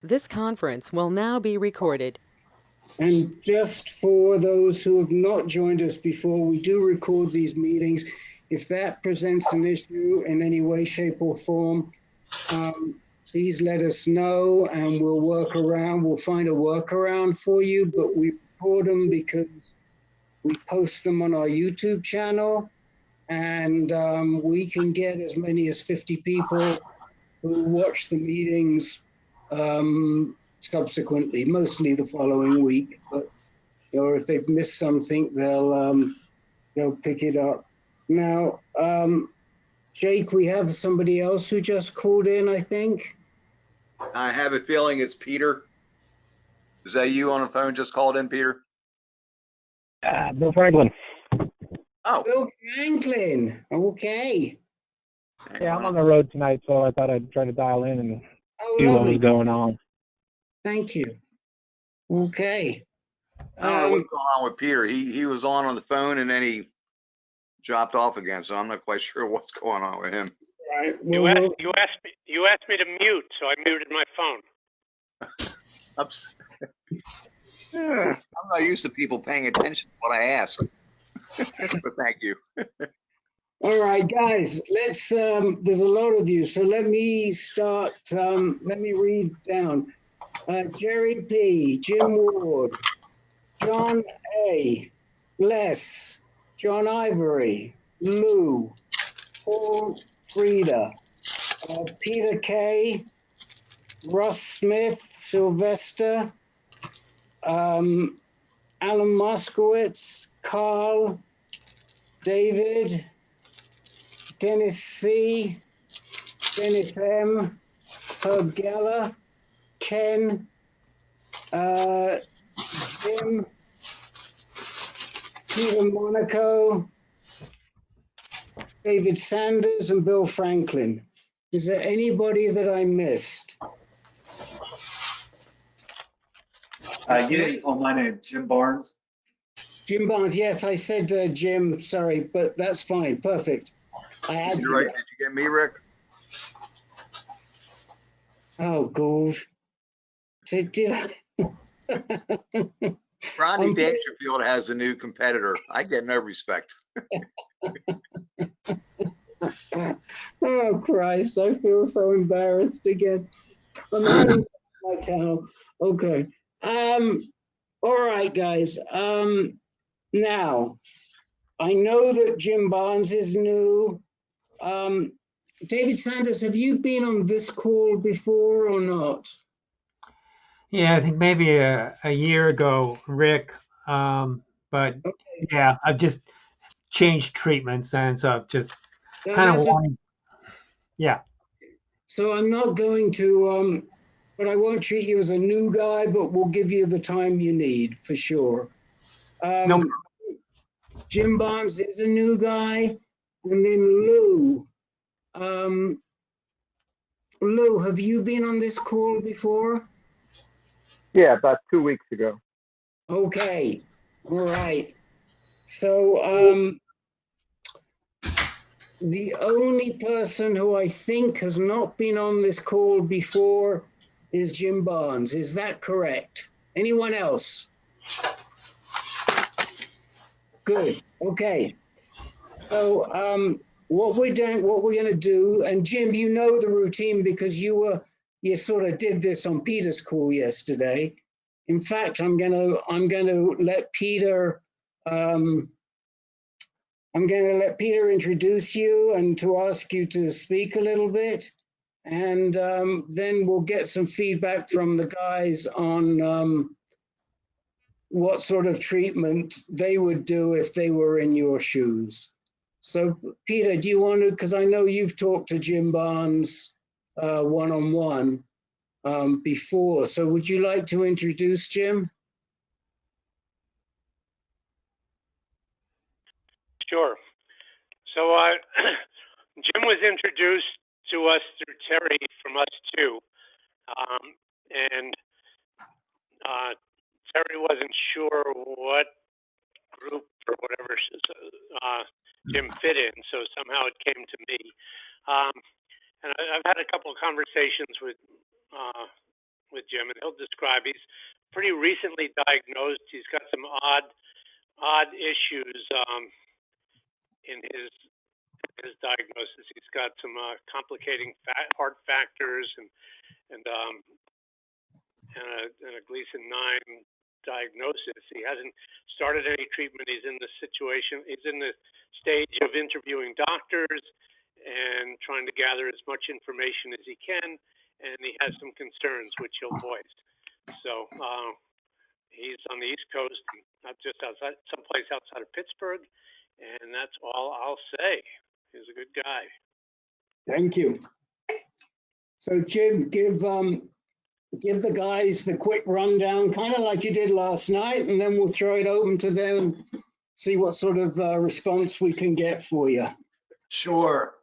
This conference will now be recorded. And just for those who have not joined us before, we do record these meetings. If that presents an issue in any way, shape, or form, please let us know and we'll work around. We'll find a workaround for you, but we record them because we post them on our YouTube channel, and we can get as many as 50 people who watch the meetings subsequently, mostly the following week. But if they've missed something, they'll pick it up. Now, Jake, we have somebody else who just called in, I think. I have a feeling it's Peter. Is that you on the phone just called in, Peter? Bill Franklin. Oh, Bill Franklin. Okay. Yeah, I'm on the road tonight, so I thought I'd try to dial in and see lovely. what was going on. Thank you. Okay. I don't know what's going on with Peter. He was on the phone and then he dropped off again, so I'm not quite sure what's going on with him. Right. You asked me to mute, so I muted my phone. I'm not used to people paying attention to what I ask. But thank you. All right, guys, let's, there's a lot of you, so let me start, let me read down. Jerry P., Jim Ward, John A., Les, John Ivory, Lou, Paul Frieda, Peter K., Russ Smith, Sylvester, Alan Moskowitz, Carl, David, Dennis C., Dennis M., Herb Geller, Ken, Jim, Peter Monaco, David Sanders, and Bill Franklin. Is there anybody that I missed? You didn't call my name, Jim Barnes. Jim Barnes, yes, I said Jim, sorry, but that's fine, perfect. I had You're right. Did you get me, Rick? Oh, God. Did I? Rodney Dangerfield has a new competitor. I get no respect. Oh, Christ, I feel so embarrassed again. I'm having my cow. Okay. All right, guys. Now, I know that Jim Barnes is new. David Sanders, have you been on this call before or not? Yeah, I think maybe a year ago, Rick. But okay. Yeah, I've just changed treatments, and so I've just kind of wanting. Yeah. So I'm not going to, but I won't treat you as a new guy, but we'll give you the time you need for sure. No. Jim Barnes is a new guy, and then Lou. Lou, have you been on this call before? Yeah, about 2 weeks ago. Okay, all right. So the only person who I think has not been on this call before is Jim Barnes. Is that correct? Anyone else? Good. Okay. So what we're going to do, and Jim, you know the routine because you sort of did this on Peter's call yesterday. In fact, I'm going to let Peter introduce you and to ask you to speak a little bit, and then we'll get some feedback from the guys on what sort of treatment they would do if they were in your shoes. So, Peter, do you want to, because I know you've talked to Jim Barnes one-on-one before, so would you like to introduce Jim? Sure. So Jim was introduced to us through Terry from us too. And Terry wasn't sure what group or whatever Jim fit in, so somehow it came to me. And I've had a couple of conversations with with Jim, and he'll describe. He's pretty recently diagnosed. He's got some odd issues in his diagnosis. He's got some complicating heart factors and a Gleason 9 diagnosis. He hasn't started any treatment. He's in the stage of interviewing doctors and trying to gather as much information as he can, and he has some concerns which he'll voice. So he's on the East Coast, not just outside, someplace outside of Pittsburgh, and that's all I'll say. He's a good guy. Thank you. So Jim, give the guys the quick rundown, kind of like you did last night, and then we'll throw it open to them, see what sort of response we can get for you. Sure.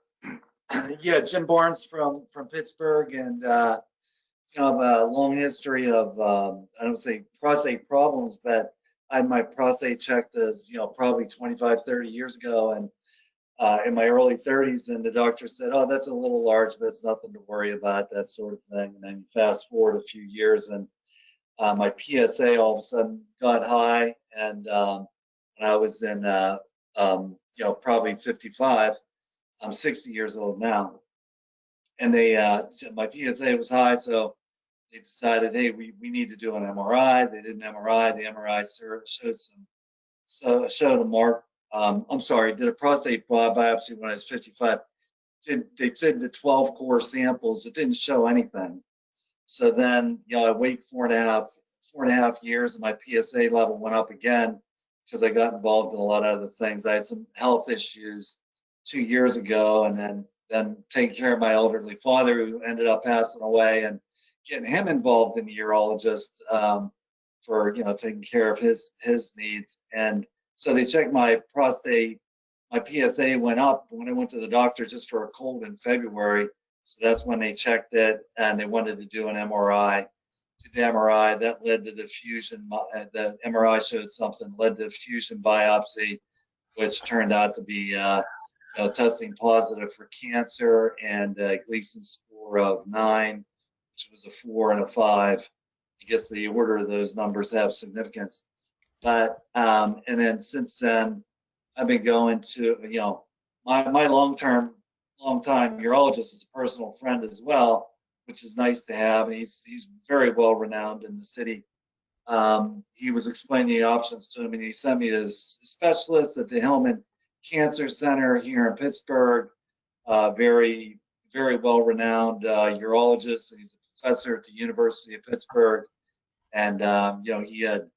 Yeah, Jim Barnes from Pittsburgh, and you know, I have a long history of I don't say prostate problems, but I had my prostate checked as, you know, probably 25, 30 years ago, and in my early 30s, and the doctor said, "Oh, that's a little large, but it's nothing to worry about," that sort of thing. And then fast forward a few years, and my PSA all of a sudden got high, and when I was in, you know, probably 55. I'm 60 years old now, and they my PSA was high, so they decided, hey, we need to do an MRI. They did an MRI. The MRI showed a mark. I'm sorry, did a prostate biopsy when I was 55. They did the 12 core samples. It didn't show anything. So then, you know, I wait 4.5 years, and my PSA level went up again because I got involved in a lot of other things. I had some health issues 2 years ago, and then taking care of my elderly father who ended up passing away, and getting him involved in the urologist for, you know, taking care of his needs. And so they checked my prostate. My PSA went up when I went to the doctor just for a cold in February. So that's when they checked it, and they wanted to do an MRI. Did the MRI, that led to the fusion. The MRI showed something, led to fusion biopsy, which turned out to be testing positive for cancer, and a Gleason score of 9, which was a 4 and a 5. I guess the order of those numbers have significance. But and then since then, I've been going to, you know, my long-time urologist is a personal friend as well, which is nice to have, and he's very well renowned in the city. He was explaining the options to him, and he sent me to a specialist at the Hillman Cancer Center here in Pittsburgh, very, very well-renowned urologist. He's a professor at the University of Pittsburgh, and you know, he had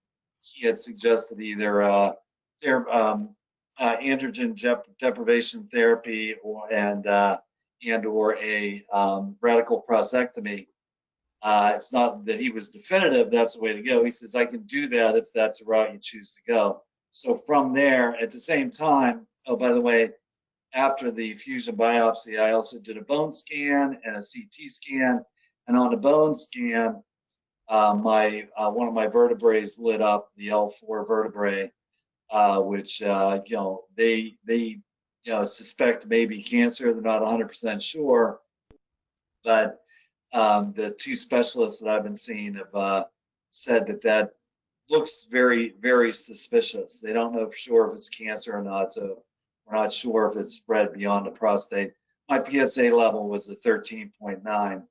suggested either androgen deprivation therapy or a radical prostatectomy. It's not that he was definitive that's the way to go. He says, I can do that if that's the route you choose to go. So from there, at the same time, oh, by the way, after the fusion biopsy, I also did a bone scan and a CT scan. And on the bone scan, one of my vertebrae lit up, the L4 vertebrae, which you know, they you know, suspect maybe cancer. They're not 100% sure, but the two specialists that I've been seeing have said that looks very, very suspicious. They don't know for sure if it's cancer or not, so we're not sure if it's spread beyond the prostate. My PSA level was a 13.9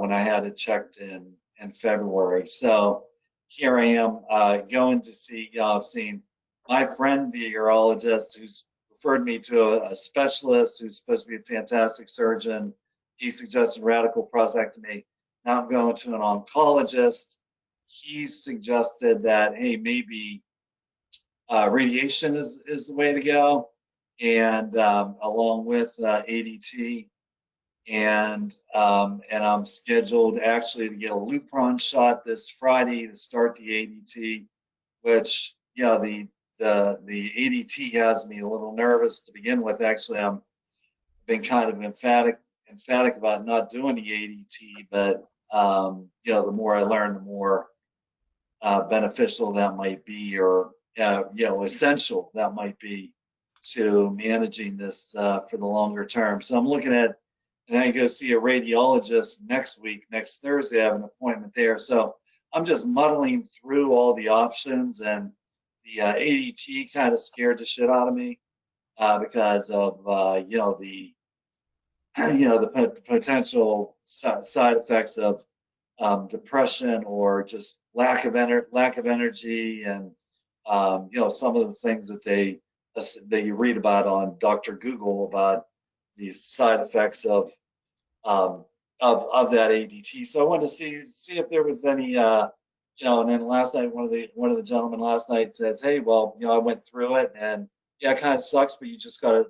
when I had it checked in February. So here I am going to see, I've seen my friend, the urologist, who's referred me to a specialist who's supposed to be a fantastic surgeon. He suggested radical prostatectomy. Now I'm going to an oncologist. He's suggested that, hey, maybe radiation is the way to go, and along with ADT, and I'm scheduled actually to get a Lupron shot this Friday to start the ADT, which, you know, the ADT has me a little nervous to begin with. Actually, I've been kind of emphatic about not doing the ADT, but you know, the more I learn, the more beneficial that might be, or you know, essential that might be to managing this for the longer term. So I'm looking at and then I go see a radiologist next week, next Thursday. I have an appointment there. So I'm just muddling through all the options, and the ADT kind of scared the shit out of me because of the potential side effects of depression or just lack of energy, and some of the things that you read about on Dr. Google about the side effects of that ADT. So I wanted to see if there was any and then last night one of the gentlemen last night says, hey, well, I went through it, and yeah, it kind of sucks, but you just gotta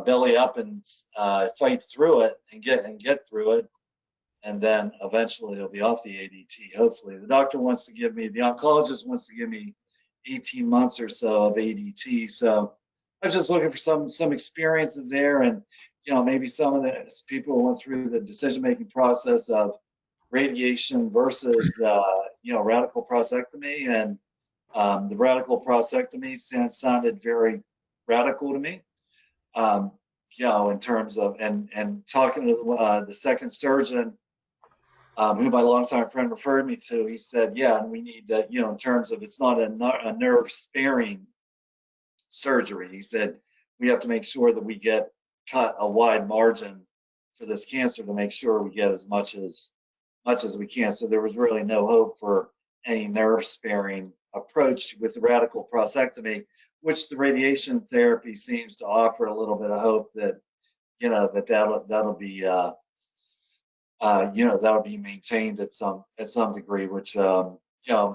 belly up and fight through it and get through it, and then eventually it'll be off the ADT. Hopefully, the oncologist wants to give me 18 months or so of ADT. So I was just looking for some experiences there, and maybe some of the people went through the decision-making process of radiation versus radical prostatectomy, and the radical prostatectomy sounded very radical to me. In terms of and talking to the second surgeon, who my longtime friend referred me to, he said, yeah, and we need that, in terms of it's not a nerve sparing surgery. He said we have to make sure that we cut a wide margin for this cancer to make sure we get as much as we can. So there was really no hope for any nerve sparing approach with the radical prostatectomy, which the radiation therapy seems to offer a little bit of hope that that'll be that'll be maintained at some degree, which I'm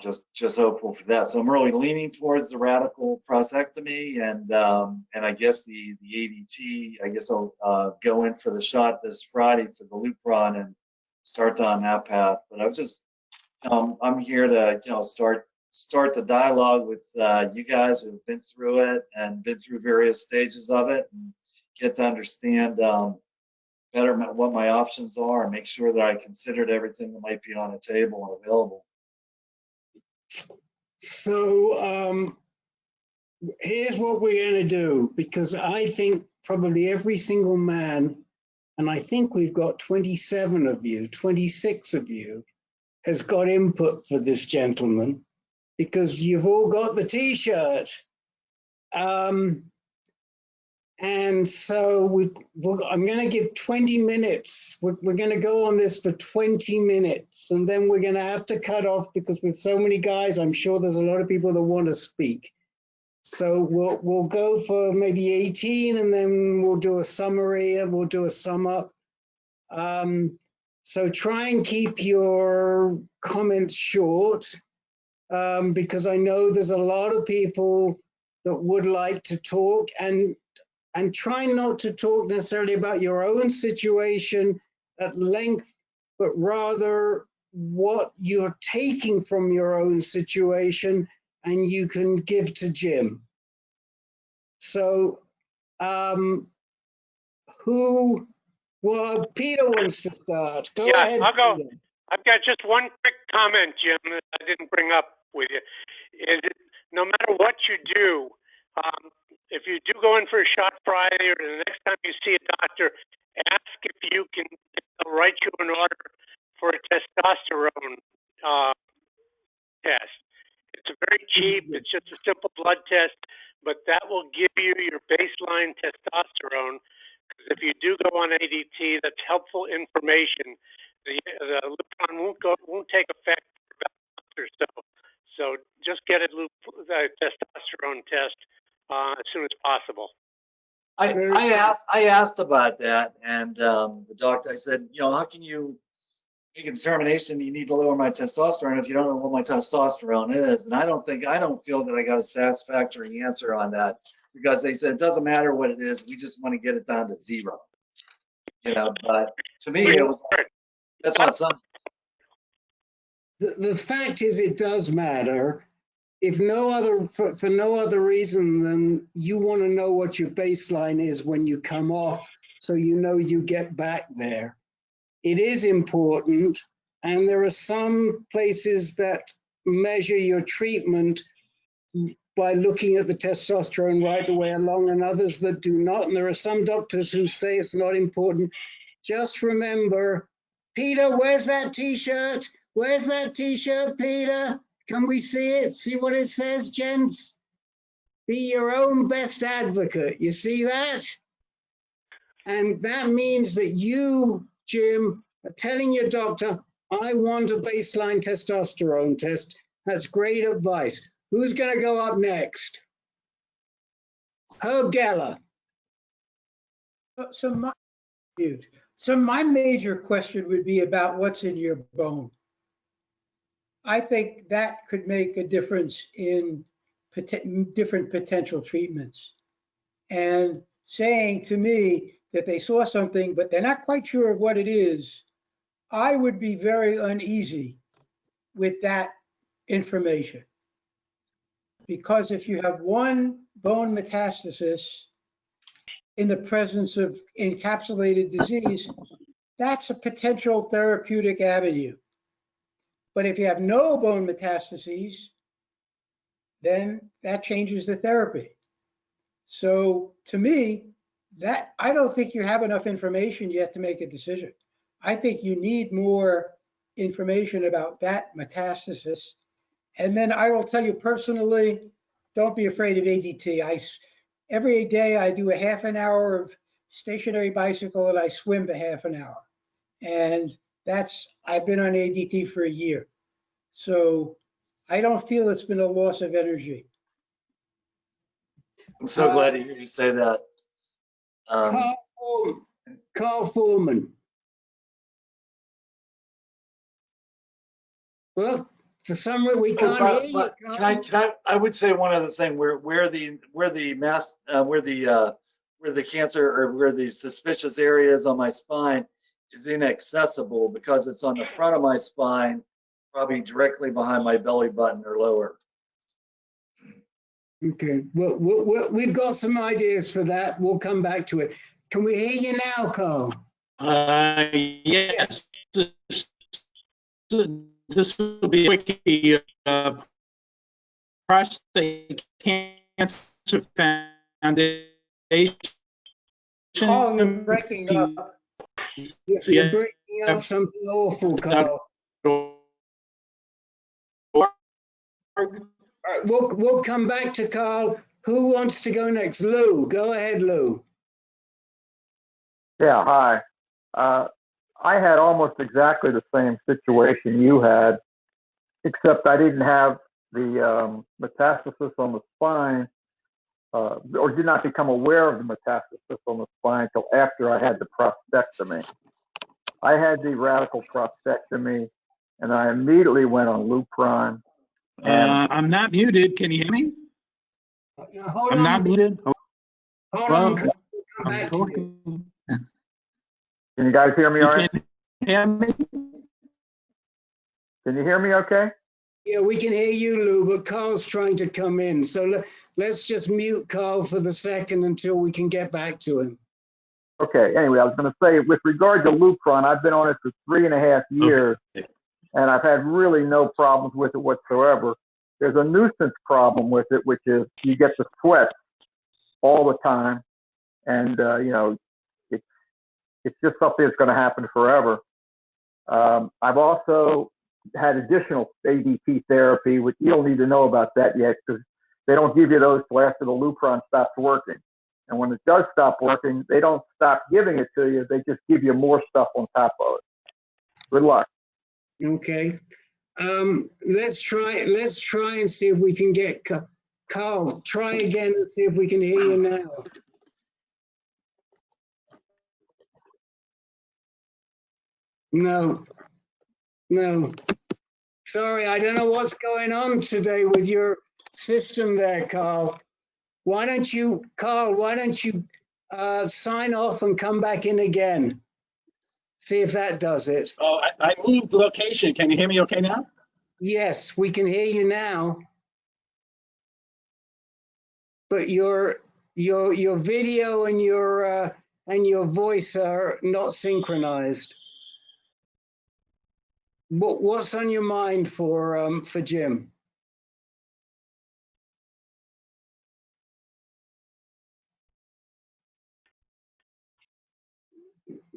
just hopeful for that. So I'm really leaning towards the radical prostatectomy, and I guess the ADT. I guess I'll go in for the shot this Friday for the Lupron and start down that path. But I was just I'm here to start the dialogue with you guys who've been through it and been through various stages of it, and get to understand better what my options are, and make sure that I considered everything that might be on the table and available. So here's what we're going to do, because I think probably every single man, and I think we've got 27 of you, 26 of you, has got input for this gentleman, because you've all got the T-shirt. And so I'm going to give 20 minutes. We're going to go on this for 20 minutes, and then we're going to have to cut off, because with so many guys, I'm sure there's a lot of people that want to speak. So we'll go for maybe 18, and then we'll do a summary and we'll do a sum up. So try and keep your comments short, because I know there's a lot of people that would like to talk, and try not to talk necessarily about your own situation at length, but rather what you're taking from your own situation and you can give to Jim. So Peter wants to start. Go ahead. I'll go. Peter. I've got just one quick comment, Jim, that I didn't bring up with you. Is it, no matter what you do, if you do go in for a shot Friday, or the next time you see a doctor, ask if you can write you an order for a testosterone test. It's very cheap. It's just a simple blood test, but that will give you your baseline testosterone. Because if you do go on ADT, that's helpful information. The Lupron won't take effect for about a month or so. So just get a testosterone test as soon as possible. I asked about that, and the doctor, I said, how can you make a determination you need to lower my testosterone if you don't know what my testosterone is? And I don't feel that I got a satisfactory answer on that, because they said it doesn't matter what it is, we just want to get it down to 0. But to me, that's not something. The fact is, it does matter. If no other, for no other reason than you want to know what your baseline is when you come off, so you know you get back there. It is important, and there are some places that measure your treatment by looking at the testosterone right the way along and others that do not. And there are some doctors who say it's not important. Just remember, Peter, where's that t-shirt? Where's that t-shirt, Peter? Can we see it? See what it says, gents? Be your own best advocate. You see that? And that means that you, Jim, are telling your doctor, I want a baseline testosterone test. That's great advice. Who's going to go up next? Herb Geller. So my major question would be about what's in your bone. I think that could make a difference in different potential treatments. And saying to me that they saw something, but they're not quite sure of what it is, I would be very uneasy with that information. Because if you have one bone metastasis in the presence of encapsulated disease, that's a potential therapeutic avenue. But if you have no bone metastases, then that changes the therapy. So to me, that I don't think you have enough information yet to make a decision. I think you need more information about that metastasis. And then I will tell you personally, don't be afraid of ADT. Every day I do a half an hour of stationary bicycle and I swim a half an hour. And I've been on ADT for a year. So I don't feel it's been a loss of energy. I'm so glad to hear you say that. Carl Forman. Well, for some reason we can't hear you. I would say one other thing where the cancer or where the suspicious area is on my spine is inaccessible because it's on the front of my spine, probably directly behind my belly button or lower. Okay, well, we've got some ideas for that. We'll come back to it. Can we hear you now, Carl? Yes. This will be a quickie. Prostate Cancer Foundation. Oh, you're breaking up. You're breaking up something awful, Carl. All right, we'll come back to Carl. Who wants to go next? Lou, go ahead, Lou. Yeah, hi. I had almost exactly the same situation you had, except I didn't have the metastasis on the spine, or did not become aware of the metastasis on the spine until after I had the prostatectomy. I had the radical prostatectomy, and I immediately went on Lupron. I'm not muted. Can you hear me? I'm not muted. Hold on. Come back to you. Can you guys hear me all right? Can you hear me? Can you hear me okay? Yeah, we can hear you, Lou, but Carl's trying to come in. So let's just mute Carl for the second until we can get back to him. Okay, anyway, I was going to say, with regard to Lupron, I've been on it for 3.5 years, and I've had really no problems with it whatsoever. There's a nuisance problem with it, which is you get the sweat all the time, and you know, it's just something that's going to happen forever. I've also had additional ADT therapy, which you don't need to know about that yet because they don't give you those till after the Lupron stops working. And when it does stop working, they don't stop giving it to you. They just give you more stuff on top of it. Good luck. Okay. Let's try and see if we can get Carl. Try again and see if we can hear you now. No. Sorry, I don't know what's going on today with your system there, Carl. Why don't you sign off and come back in again? See if that does it. Oh, I moved location. Can you hear me okay now? Yes, we can hear you now. But your video and your voice are not synchronized. What's on your mind for Jim?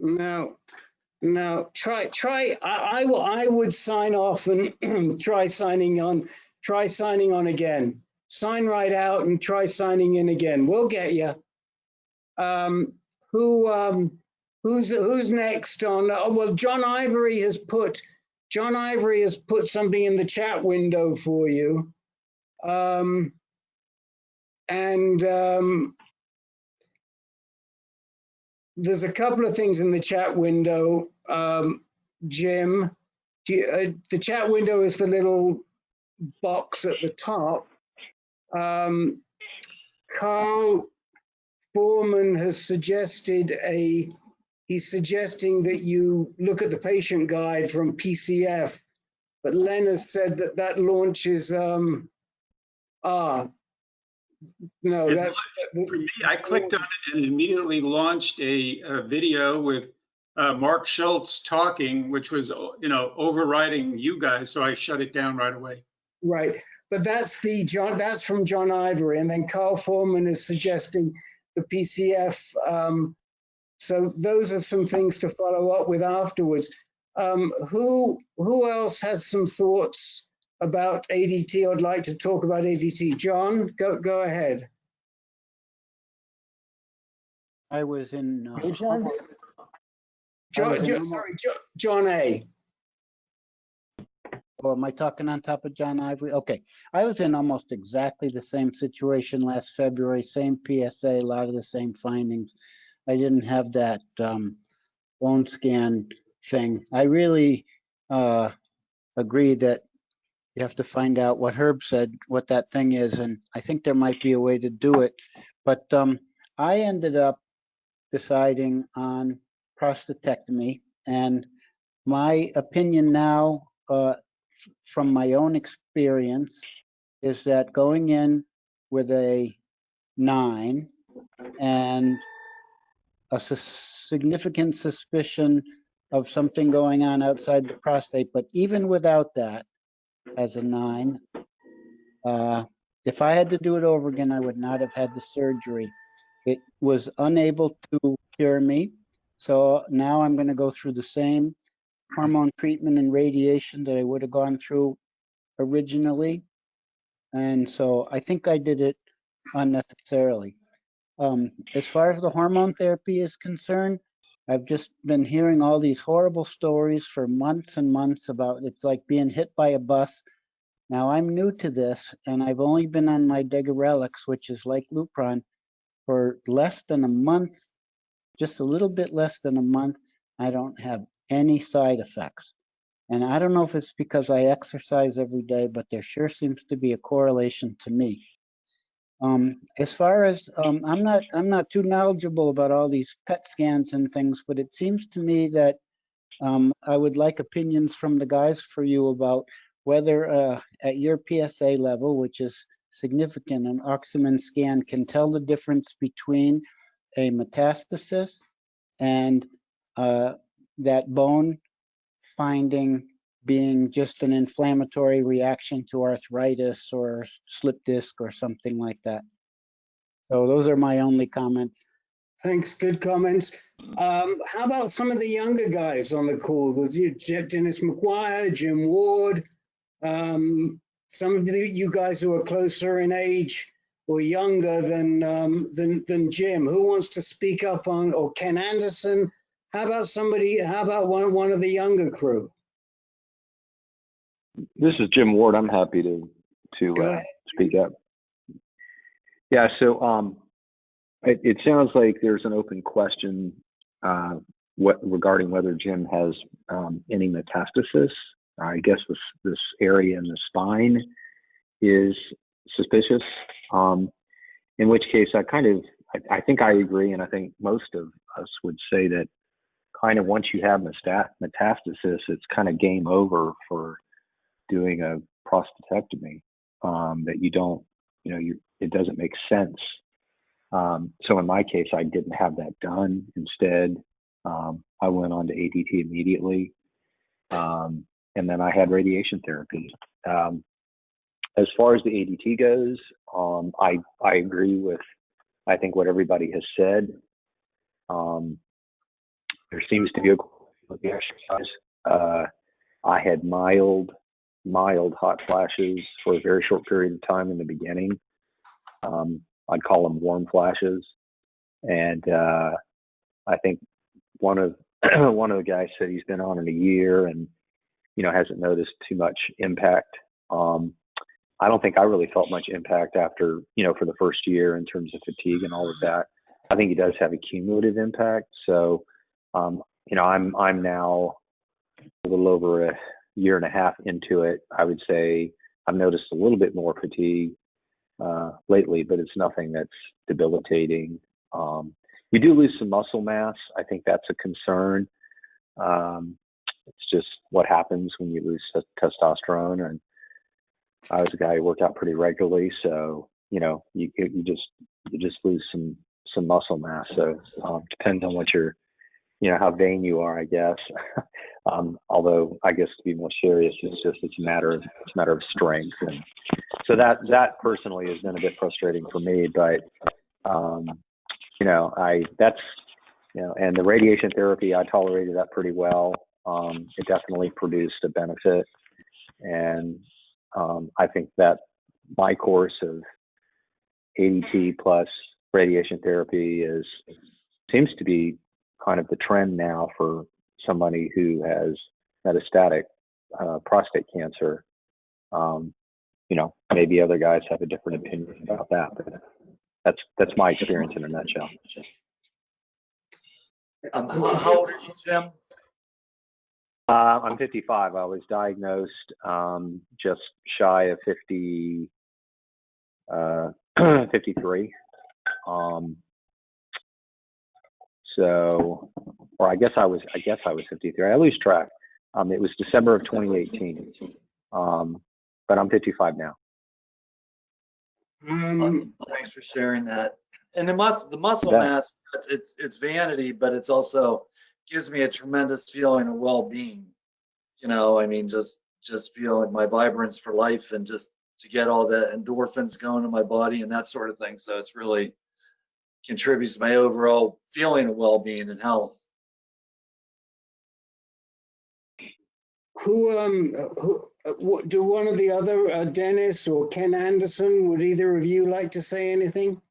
Now try. I would sign off and try signing on again. Sign right out and try signing in again. We'll get you. Who's next on? Oh, well, John Ivory has put something in the chat window for you. There's a couple of things in the chat window, Jim. The chat window is the little box at the top. Carl Forman has suggested he's suggesting that you look at the patient guide from PCF, but Len has said that launches, no, that's. For me, I clicked on it and immediately launched a video with Mark Schultz talking, which was, overriding you guys. So I shut it down right away. Right, but that's from John Ivory, and then Carl Forman is suggesting the PCF. So those are some things to follow up with afterwards. Who else has some thoughts about ADT? I'd like to talk about ADT. John, go ahead. I was in. John A. Oh, am I talking on top of John Ivory? Okay. I was in almost exactly the same situation last February, same PSA, a lot of the same findings. I didn't have that bone scan thing. I really agree that you have to find out what Herb said, what that thing is, and I think there might be a way to do it. But I ended up deciding on prostatectomy, and my opinion now, from my own experience, is that going in with a 9 and a significant suspicion of something going on outside the prostate, but even without that, as a 9, if I had to do it over again, I would not have had the surgery. It was unable to cure me, so now I'm going to go through the same hormone treatment and radiation that I would have gone through originally, and so I think I did it unnecessarily. As far as the hormone therapy is concerned, I've just been hearing all these horrible stories for months and months about it's like being hit by a bus. Now I'm new to this, and I've only been on my Degarelix, which is like Lupron, for less than a month, just a little bit less than a month. I don't have any side effects. And I don't know if it's because I exercise every day, but there sure seems to be a correlation to me. As far as I'm not too knowledgeable about all these PET scans and things, but it seems to me that I would like opinions from the guys for you about whether at your PSA level, which is significant, an Axumin scan can tell the difference between a metastasis and that bone finding being just an inflammatory reaction to arthritis or slip disc or something like that. So those are my only comments. Thanks, good comments. How about some of the younger guys on the call? Dennis McGuire, Jim Ward, some of you guys who are closer in age or younger than Jim. Who wants to speak up on, or Ken Anderson? How about one of the younger crew? This is Jim Ward. I'm happy to speak up. Yeah, so it sounds like there's an open question regarding whether Jim has any metastasis. I guess this area in the spine is suspicious. In which case, I think I agree, and I think most of us would say that kind of once you have metastasis, it's kind of game over for doing a prostatectomy. That you don't, it doesn't make sense. So in my case, I didn't have that done. Instead, I went on to ADT immediately, and then I had radiation therapy. As far as the ADT goes, I agree with, I think, what everybody has said. there seems to be a with the exercise. I had mild hot flashes for a very short period of time in the beginning. I'd call them warm flashes. And I think one of the guys said he's been on in a year and, you know, hasn't noticed too much impact. I don't think I really felt much impact after, you know, for the first year in terms of fatigue and all of that. I think it does have a cumulative impact. So, you know, I'm now a little over a year and a half into it. I would say I've noticed a little bit more fatigue lately, but it's nothing that's debilitating. You do lose some muscle mass. I think that's a concern. It's just what happens when you lose testosterone. And I was a guy who worked out pretty regularly, so you know you just lose some muscle mass. So depends on what you're, you know, how vain you are, I guess. Although I guess to be more serious, it's a matter of strength. And so that personally has been a bit frustrating for me, but you know, and the radiation therapy, I tolerated that pretty well. It definitely produced a benefit. And I think that my course of ADT plus radiation therapy seems to be kind of the trend now for somebody who has metastatic prostate cancer. You know, maybe other guys have a different opinion about that, but that's my experience in a nutshell. How old are you, Jim? I'm 55. I was diagnosed just shy of 53. So, or I guess I was 53. I lose track. It was December of 2018. But I'm 55 now. Awesome. Thanks for sharing that. And the muscle mass, it's vanity, but it's also gives me a tremendous feeling of well-being. You know, I mean, just feeling my vibrance for life and just to get all the endorphins going in my body and that sort of thing. So it's really contributes to my overall feeling of well-being and health. Do one of the other, Dennis or Ken Anderson, would either of you like to say anything?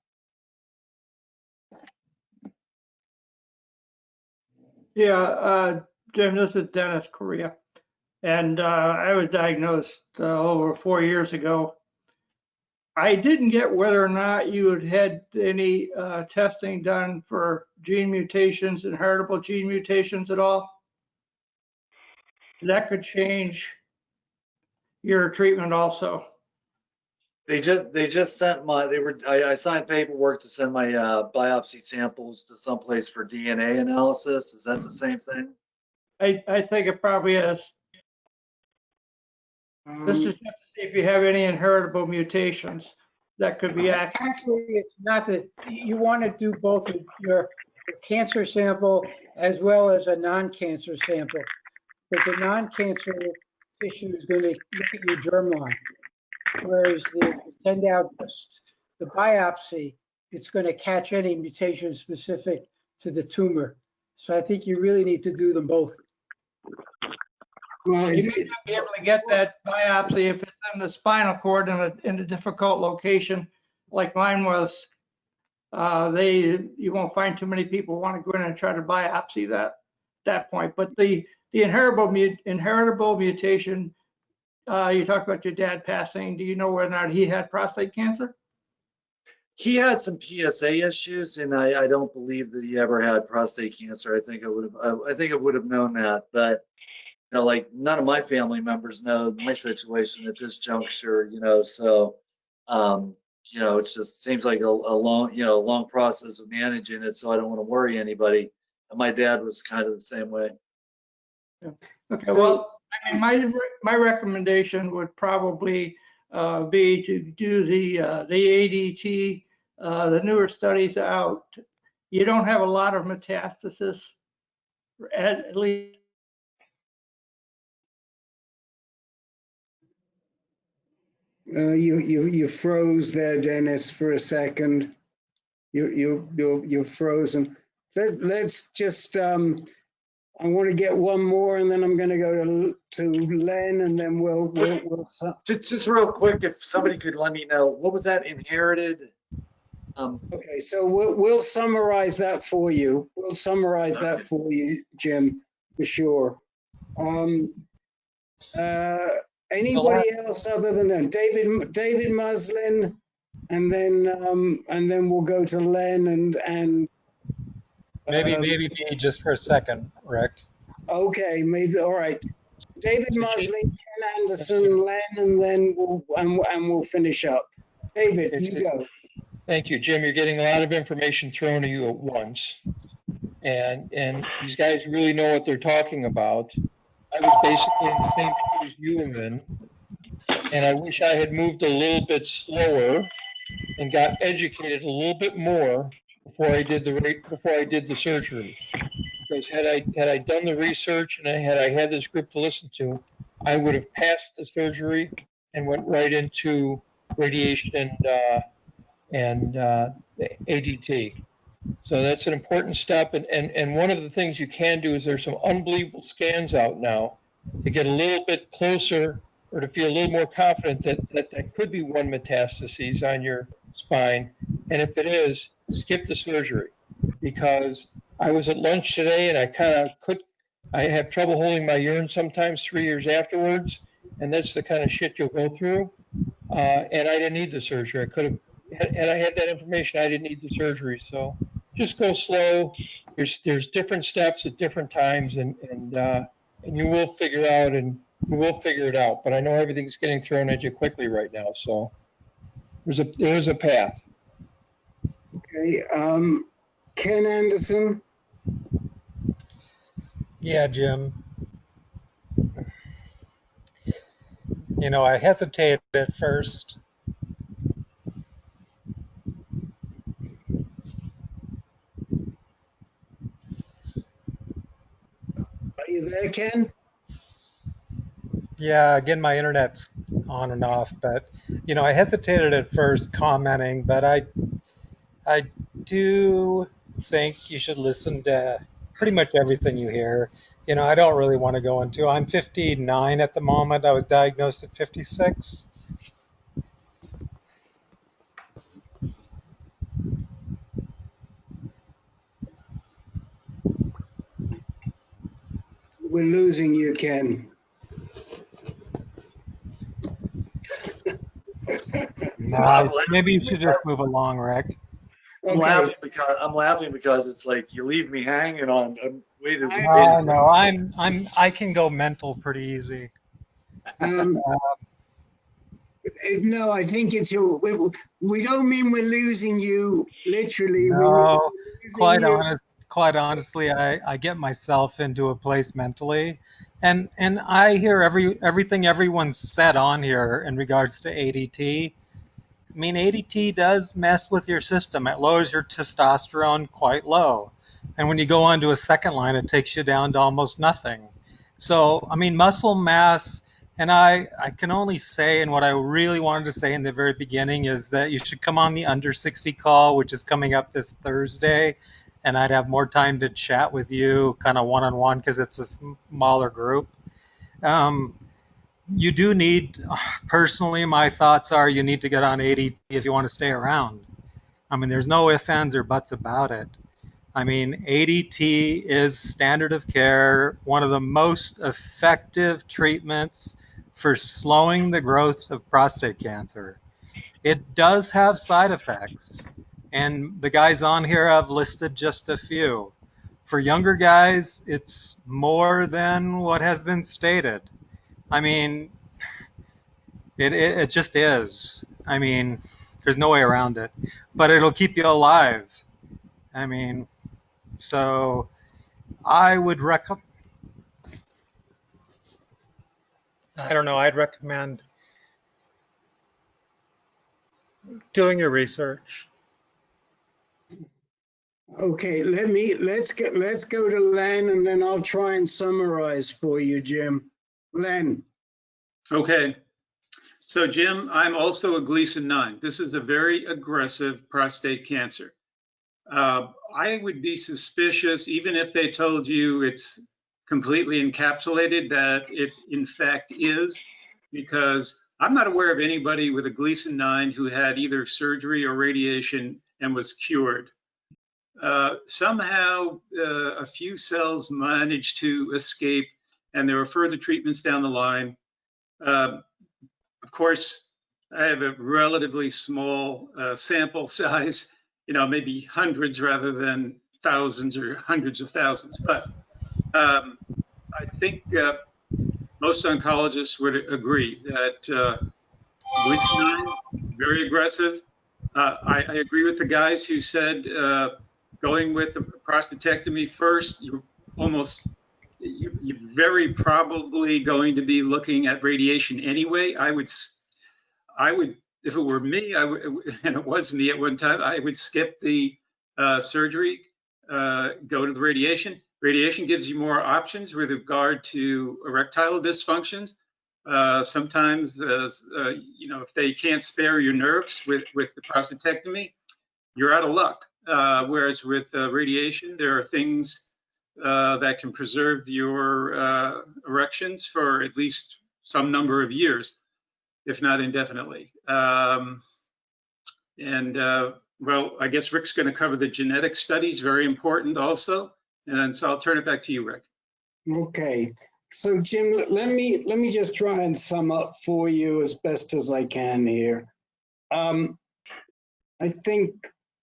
Yeah, Jim, this is Dennis Correa. And I was diagnosed over 4 years ago. I didn't get whether or not you had had any testing done for gene mutations, inheritable gene mutations at all. That could change your treatment also. They just sent I signed paperwork to send my biopsy samples to someplace for DNA analysis. Is that the same thing? I think it probably is. This is just to see if you have any inheritable mutations that could be active. Actually, it's not that you want to do both your cancer sample as well as a non-cancer sample, because a non-cancer tissue is going to look at your germline, whereas if you send out the biopsy, it's going to catch any mutation specific to the tumor. So I think you really need to do them both. Well, you may not be able to get that biopsy if it's in the spinal cord in a difficult location, like mine was. You won't find too many people want to go in and try to biopsy that point. But the inheritable mutation, you talked about your dad passing. Do you know whether or not he had prostate cancer? He had some PSA issues, and I don't believe that he ever had prostate cancer. I think I would have known that, but you know, like none of my family members know my situation at this juncture. You know, so you know, it just seems like a long process of managing it. So I don't want to worry anybody. And my dad was kind of the same way. Yeah. Okay. Well, I mean, my recommendation would probably be to do the ADT. The newer studies out. You don't have a lot of metastasis, at least. You froze there, Dennis, for a second. You're frozen. Let's just I want to get one more, and then I'm going to go to Len, and then we'll Just real quick, if somebody could let me know, what was that inherited? Okay, so we'll summarize that for you. We'll summarize that for you, Jim, for sure. Anybody else other than them? David Muslin, and then we'll go to Len and maybe me just for a second, Rick. Okay, maybe, all right. David Muslin, Ken Anderson, Len, and then we'll finish up. David, you go. Thank you, Jim. You're getting a lot of information thrown at you at once, and these guys really know what they're talking about. I was basically in the same shoes you were in, and I wish I had moved a little bit slower and got educated a little bit more before I did the surgery. Because had I done the research and had I had this group to listen to, I would have passed the surgery and went right into radiation and ADT. So that's an important step. And one of the things you can do is there's some unbelievable scans out now to get a little bit closer or to feel a little more confident that could be one metastases on your spine. And if it is, skip the surgery, because I was at lunch today and I have trouble holding my urine sometimes 3 years afterwards. And that's the kind of shit you'll go through. And I didn't need the surgery. I could have, had I had that information, I didn't need the surgery. So just go slow. There's different steps at different times, and you will figure it out. But I know everything's getting thrown at you quickly right now. So there is a path. Okay. Ken Anderson. Yeah, Jim. You know, I hesitated at first. Are you there, Ken? Yeah, again, my internet's on and off, but you know, I hesitated at first commenting, but I do think you should listen to pretty much everything you hear. You know, I don't really want to go into. I'm 59 at the moment. I was diagnosed at 56. We're losing you, Ken. No, maybe you should just move along, Rick. I'm laughing because it's like you leave me hanging on. I'm waiting. No, I can go mental pretty easy. No, I think it's your. We don't mean we're losing you literally. No, quite honestly, I get myself into a place mentally, and I hear everything everyone's said on here in regards to ADT. I mean, ADT does mess with your system. It lowers your testosterone quite low, and when you go on to a second line, it takes you down to almost nothing. So, I mean, muscle mass. And I can only say, and what I really wanted to say in the very beginning is that you should come on the under 60 call, which is coming up this Thursday, and I'd have more time to chat with you kind of one-on-one because it's a smaller group. You do need, personally, my thoughts are you need to get on ADT if you want to stay around. I mean, there's no ifs, ands, or buts about it. I mean, ADT is standard of care, one of the most effective treatments for slowing the growth of prostate cancer. It does have side effects, and the guys on here have listed just a few. For younger guys, it's more than what has been stated. I mean, it just is. I mean, there's no way around it. But it'll keep you alive. I mean, so I would recommend. I don't know. I'd recommend doing your research. Okay, let's go to Len, and then I'll try and summarize for you, Jim. Len. Okay. So Jim, I'm also a Gleason 9. This is a very aggressive prostate cancer. I would be suspicious, even if they told you it's completely encapsulated that it in fact is, because I'm not aware of anybody with a Gleason 9 who had either surgery or radiation and was cured. Somehow a few cells managed to escape, and there were further treatments down the line. Of course, I have a relatively small sample size, maybe hundreds rather than thousands or hundreds of thousands. But I think most oncologists would agree that Gleason 9, very aggressive. I agree with the guys who said going with the prostatectomy first, you're very probably going to be looking at radiation anyway. I would, if it were me, and it was me at one time, I would skip the surgery, go to the radiation. Radiation gives you more options with regard to erectile dysfunctions. Sometimes, if they can't spare your nerves with the prostatectomy, you're out of luck. Whereas with radiation, there are things that can preserve your erections for at least some number of years, if not indefinitely. Well, I guess Rick's going to cover the genetic studies, very important also. And so I'll turn it back to you, Rick. Okay. So Jim, let me just try and sum up for you as best as I can here. I think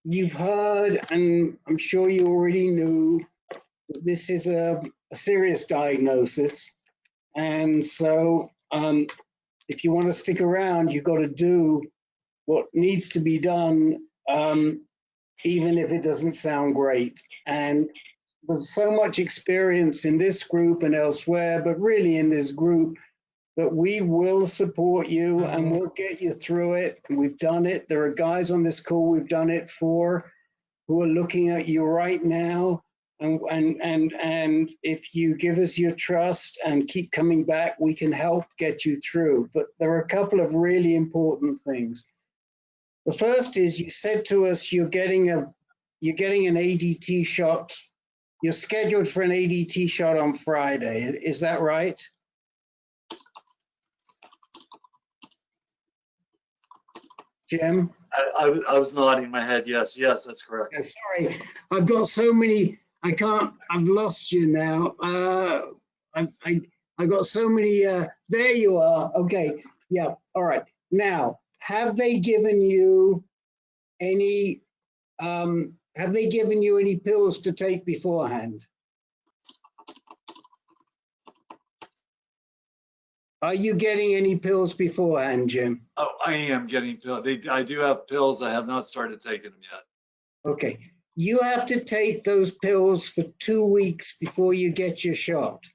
you've heard, and I'm sure you already knew, that this is a serious diagnosis. And so if you want to stick around, you've got to do what needs to be done, even if it doesn't sound great. And there's so much experience in this group and elsewhere, but really in this group, that we will support you and we'll get you through it. We've done it. There are guys on this call we've done it for who are looking at you right now. And if you give us your trust and keep coming back, we can help get you through. But there are a couple of really important things. The first is, you said to us you're getting an ADT shot. You're scheduled for an ADT shot on Friday. Is that right? Jim? I was nodding my head. Yes, that's correct. Yeah, sorry, I've got so many. I've lost you now. I got so many. There you are. Okay. Yeah. All right. Now, have they given you any? Have they given you any pills to take beforehand? Are you getting any pills beforehand, Jim? Oh, I am getting pills. I do have pills. I have not started taking them yet. Okay. You have to take those pills for 2 weeks before you get your shot.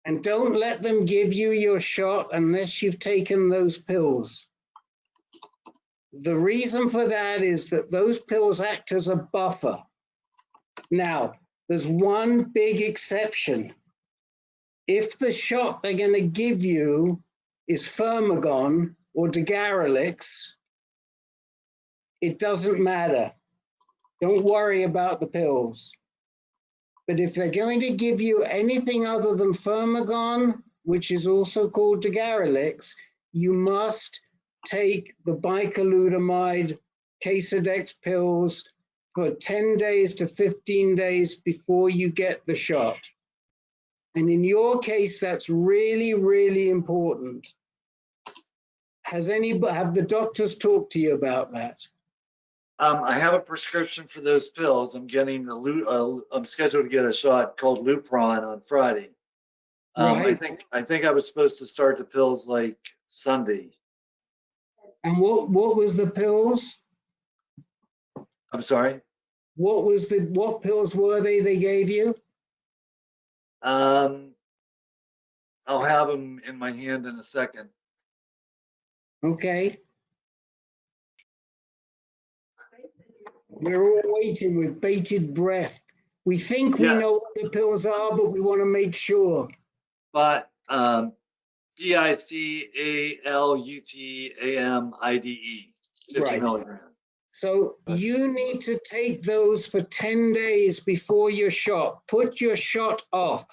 And don't let them give you your shot unless you've taken those pills. The reason for that is that those pills act as a buffer. Now, there's one big exception. If the shot they're going to give you is Firmagon or Degarelix, it doesn't matter. Don't worry about the pills. But if they're going to give you anything other than Firmagon, which is also called Degarelix, you must take the bicalutamide Casodex pills for 10 days to 15 days before you get the shot. And in your case, that's really, really important. Have the doctors talked to you about that? I have a prescription for those pills. I'm scheduled to get a shot called Lupron on Friday. Right. I think I was supposed to start the pills like Sunday. And what was the pills? I'm sorry? What pills were they gave you? I'll have them in my hand in a second. Okay. We're all waiting with bated breath. We think we know what the pills are, but we want to make sure. But PICALUTAMIDE, 50 right. milligrams. So you need to take those for 10 days before your shot. Put your shot off.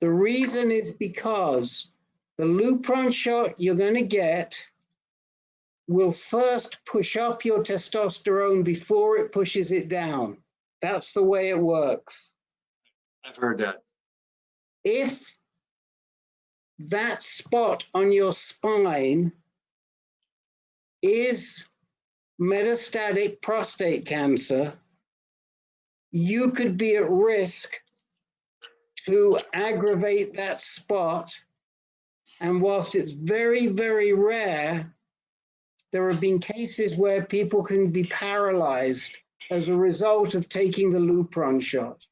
The reason is because the Lupron shot you're going to get will first push up your testosterone before it pushes it down. That's the way it works. I've heard that. If that spot on your spine is metastatic prostate cancer, you could be at risk to aggravate that spot. And whilst it's very, very rare, there have been cases where people can be paralyzed as a result of taking the Lupron shot.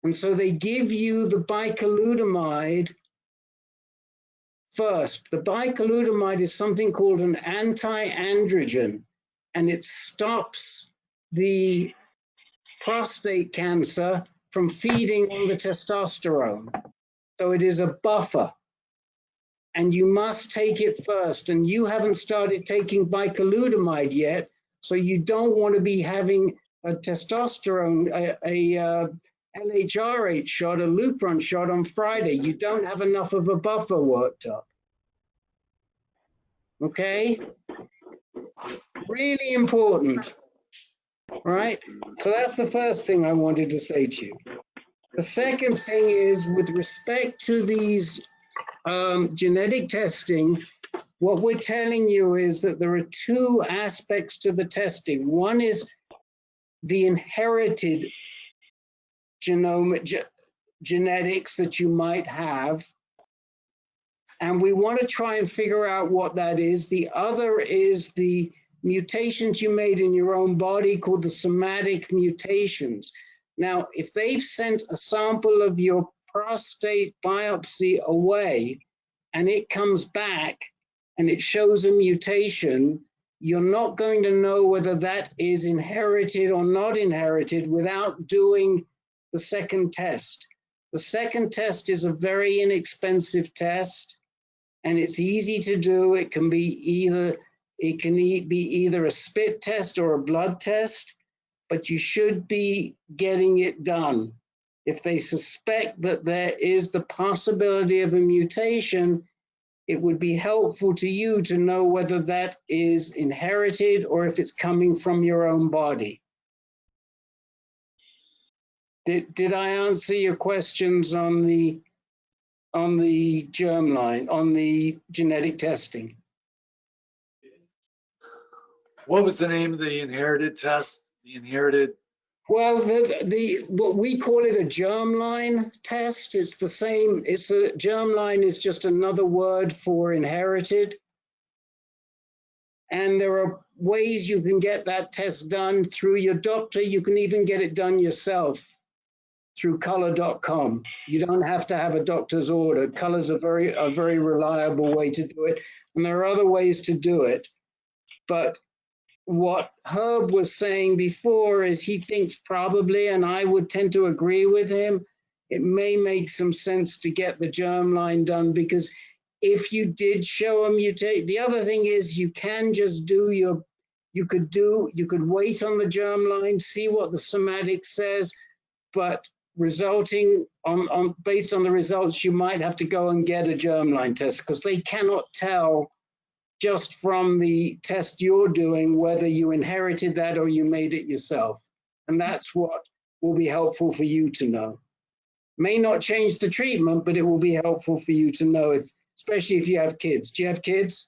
And so they give you the bicalutamide first. The bicalutamide is something called an anti-androgen, and it stops the prostate cancer from feeding on the testosterone. So it is a buffer, and you must take it first. And you haven't started taking bicalutamide yet, so you don't want to be having a testosterone, a LHRH shot, a Lupron shot on Friday. You don't have enough of a buffer worked up. Okay? Really important, right? So that's the first thing I wanted to say to you. The second thing is, with respect to these genetic testing, what we're telling you is that there are two aspects to the testing. One is the inherited genetics that you might have, and we want to try and figure out what that is. The other is the mutations you made in your own body, called the somatic mutations. Now, if they've sent a sample of your prostate biopsy away and it comes back and it shows a mutation, you're not going to know whether that is inherited or not inherited without doing the second test. The second test is a very inexpensive test, and it's easy to do. It can be either a spit test or a blood test, but you should be getting it done. If they suspect that there is the possibility of a mutation, it would be helpful to you to know whether that is inherited or if it's coming from your own body. Did I answer your questions on the germline, on the genetic testing? What was the name of the inherited test? The inherited? Well, what we call it a germline test. It's the same. It's a germline is just another word for inherited. And there are ways you can get that test done through your doctor. You can even get it done yourself through color.com. You don't have to have a doctor's order. Color's a very reliable way to do it. And there are other ways to do it. But what Herb was saying before is he thinks probably, and I would tend to agree with him, it may make some sense to get the germline done, because if you did show a mutation, the other thing is you can just do you could wait on the germline, see what the somatic says, but resulting based on the results, you might have to go and get a germline test, because they cannot tell just from the test you're doing whether you inherited that or you made it yourself. And that's what will be helpful for you to know. May not change the treatment, but it will be helpful for you to know, especially if you have kids. Do you have kids?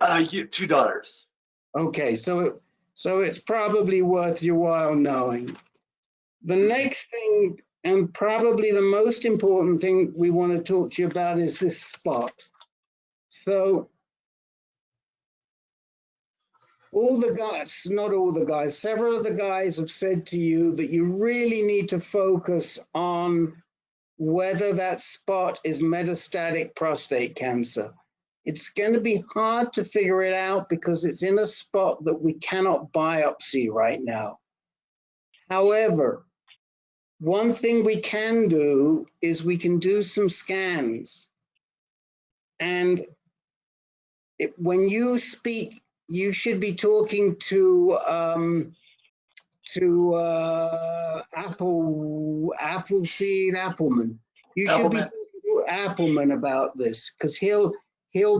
You have 2 daughters. Okay, so it's probably worth your while knowing. The next thing, and probably the most important thing we want to talk to you about, is this spot. So all the guys, not all the guys, several of the guys have said to you that you really need to focus on whether that spot is metastatic prostate cancer. It's going to be hard to figure it out because it's in a spot that we cannot biopsy right now. However, one thing we can do is we can do some scans. And when you speak, you should be talking to Appleman. You should be talking to Appleman about this, because he'll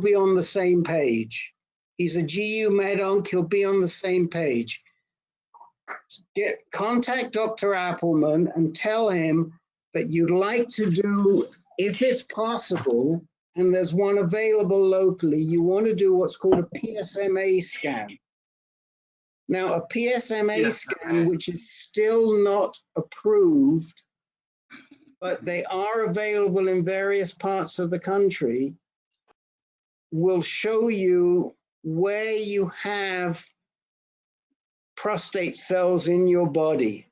be on the same page. He's a GU med onc, he'll be on the same page. Contact Dr. Appleman and tell him that you'd like to do, if it's possible, and there's one available locally, you want to do what's called a PSMA scan. Now, a PSMA scan, which is still not approved, but they are available in various parts of the country, will show you where you have prostate cells in your body.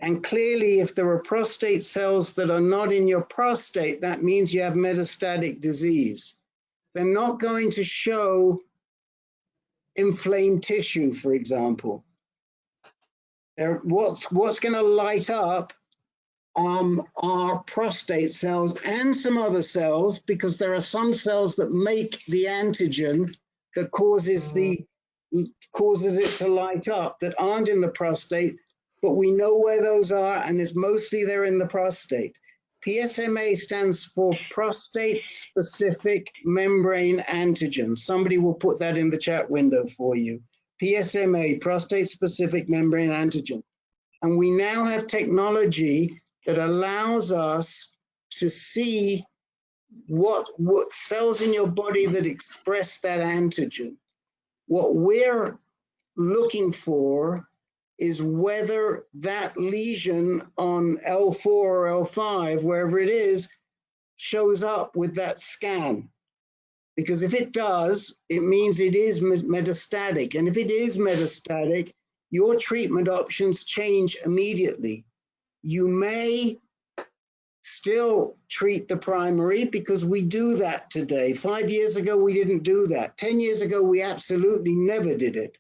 And clearly, if there are prostate cells that are not in your prostate, that means you have metastatic disease. They're not going to show inflamed tissue, for example. What's going to light up are prostate cells and some other cells, because there are some cells that make the antigen that causes it to light up that aren't in the prostate, but we know where those are, and it's mostly they're in the prostate. PSMA stands for prostate-specific membrane antigen. Somebody will put that in the chat window for you. PSMA, prostate-specific membrane antigen. And we now have technology that allows us to see what cells in your body that express that antigen. What we're looking for is whether that lesion on L4 or L5, wherever it is, shows up with that scan. Because if it does, it means it is metastatic. And if it is metastatic, your treatment options change immediately. You may still treat the primary, because we do that today. 5 years ago, we didn't do that. 10 years ago, we absolutely never did it.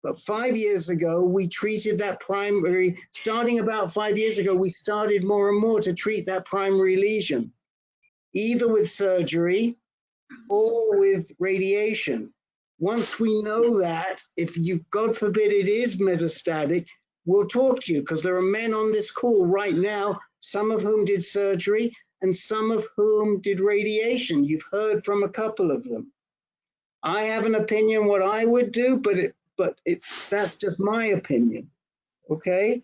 But 5 years ago, we treated that primary. Starting about 5 years ago, we started more and more to treat that primary lesion, either with surgery or with radiation. Once we know that, if you, God forbid, it is metastatic, we'll talk to you, because there are men on this call right now, some of whom did surgery and some of whom did radiation. You've heard from a couple of them. I have an opinion what I would do, but that's just my opinion, okay?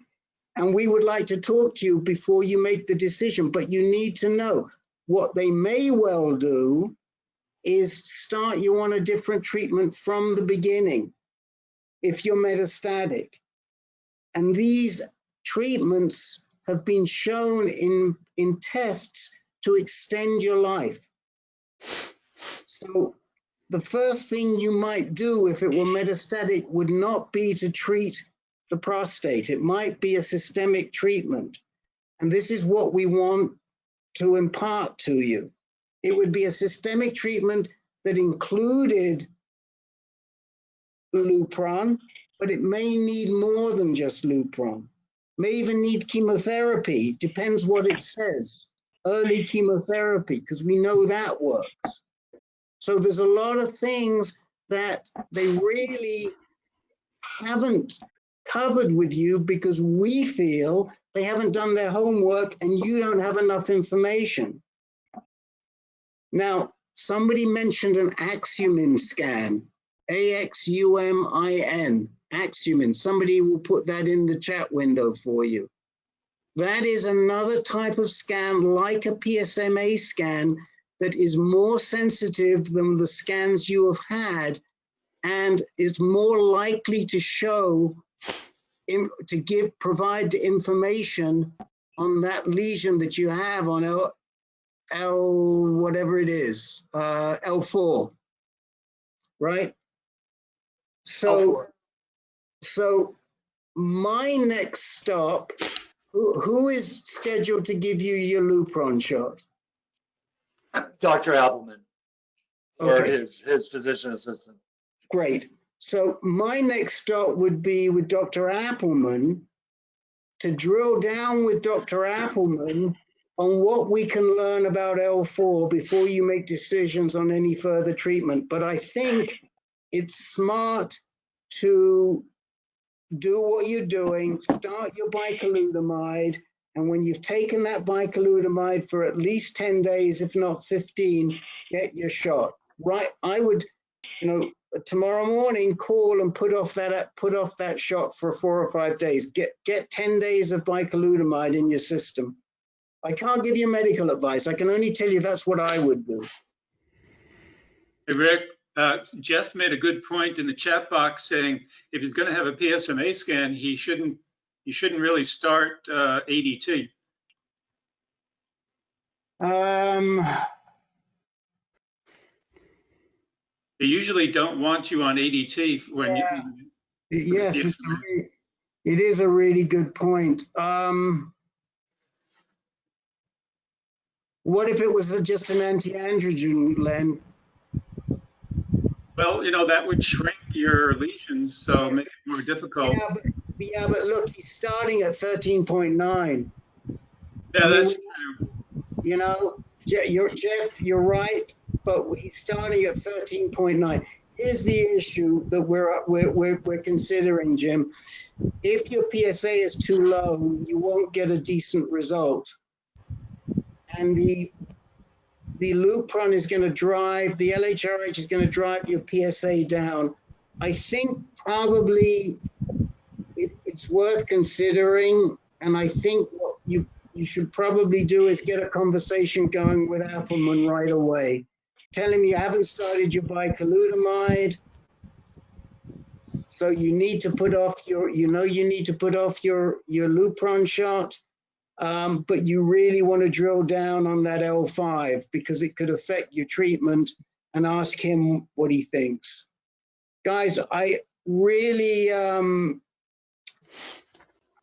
And we would like to talk to you before you make the decision, but you need to know what they may well do is start you on a different treatment from the beginning if you're metastatic. And these treatments have been shown in tests to extend your life. So the first thing you might do if it were metastatic would not be to treat the prostate. It might be a systemic treatment. And this is what we want to impart to you. It would be a systemic treatment that included Lupron, but it may need more than just Lupron. May even need chemotherapy, depends what it says. Early chemotherapy, because we know that works. So there's a lot of things that they really haven't covered with you because we feel they haven't done their homework and you don't have enough information. Now, somebody mentioned an Axumin scan, A-X-U-M-I-N, Axumin. Somebody will put that in the chat window for you. That is another type of scan like a PSMA scan that is more sensitive than the scans you have had and is more likely to show, provide the information on that lesion that you have on L whatever it is, L4, right? So my next stop, who is scheduled to give you your Lupron shot? Dr. Appleman, or Okay. his physician assistant. Great. So my next stop would be with Dr. Appleman to drill down with Dr. Appleman on what we can learn about L4 before you make decisions on any further treatment. But I think it's smart to do what you're doing, start your bicalutamide, and when you've taken that bicalutamide for at least 10 days, if not 15, get your shot. Right? I would, tomorrow morning call and put off that shot for 4 or 5 days. Get 10 days of bicalutamide in your system. I can't give you medical advice. I can only tell you that's what I would do. Hey, Rick, Jeff made a good point in the chat box saying if he's going to have a PSMA scan, he shouldn't really start ADT. They usually don't want you on ADT when Yes, it is a really good point. What if it was just an anti-androgen, Len? Well, that would shrink your lesions, so make it more difficult. Yeah, but look, he's starting at 13.9. Yeah, that's true. Jeff, you're right, but he's starting at 13.9. Here's the issue that we're considering, Jim. If your PSA is too low, you won't get a decent result. And the Lupron is going to drive, the LHRH is going to drive your PSA down. I think probably it's worth considering, and I think what you should probably do is get a conversation going with Appelman right away. Tell him you haven't started your bicalutamide, so you need to put off your, you need to put off your Lupron shot. But you really want to drill down on that L5 because it could affect your treatment, and ask him what he thinks. Guys, I really,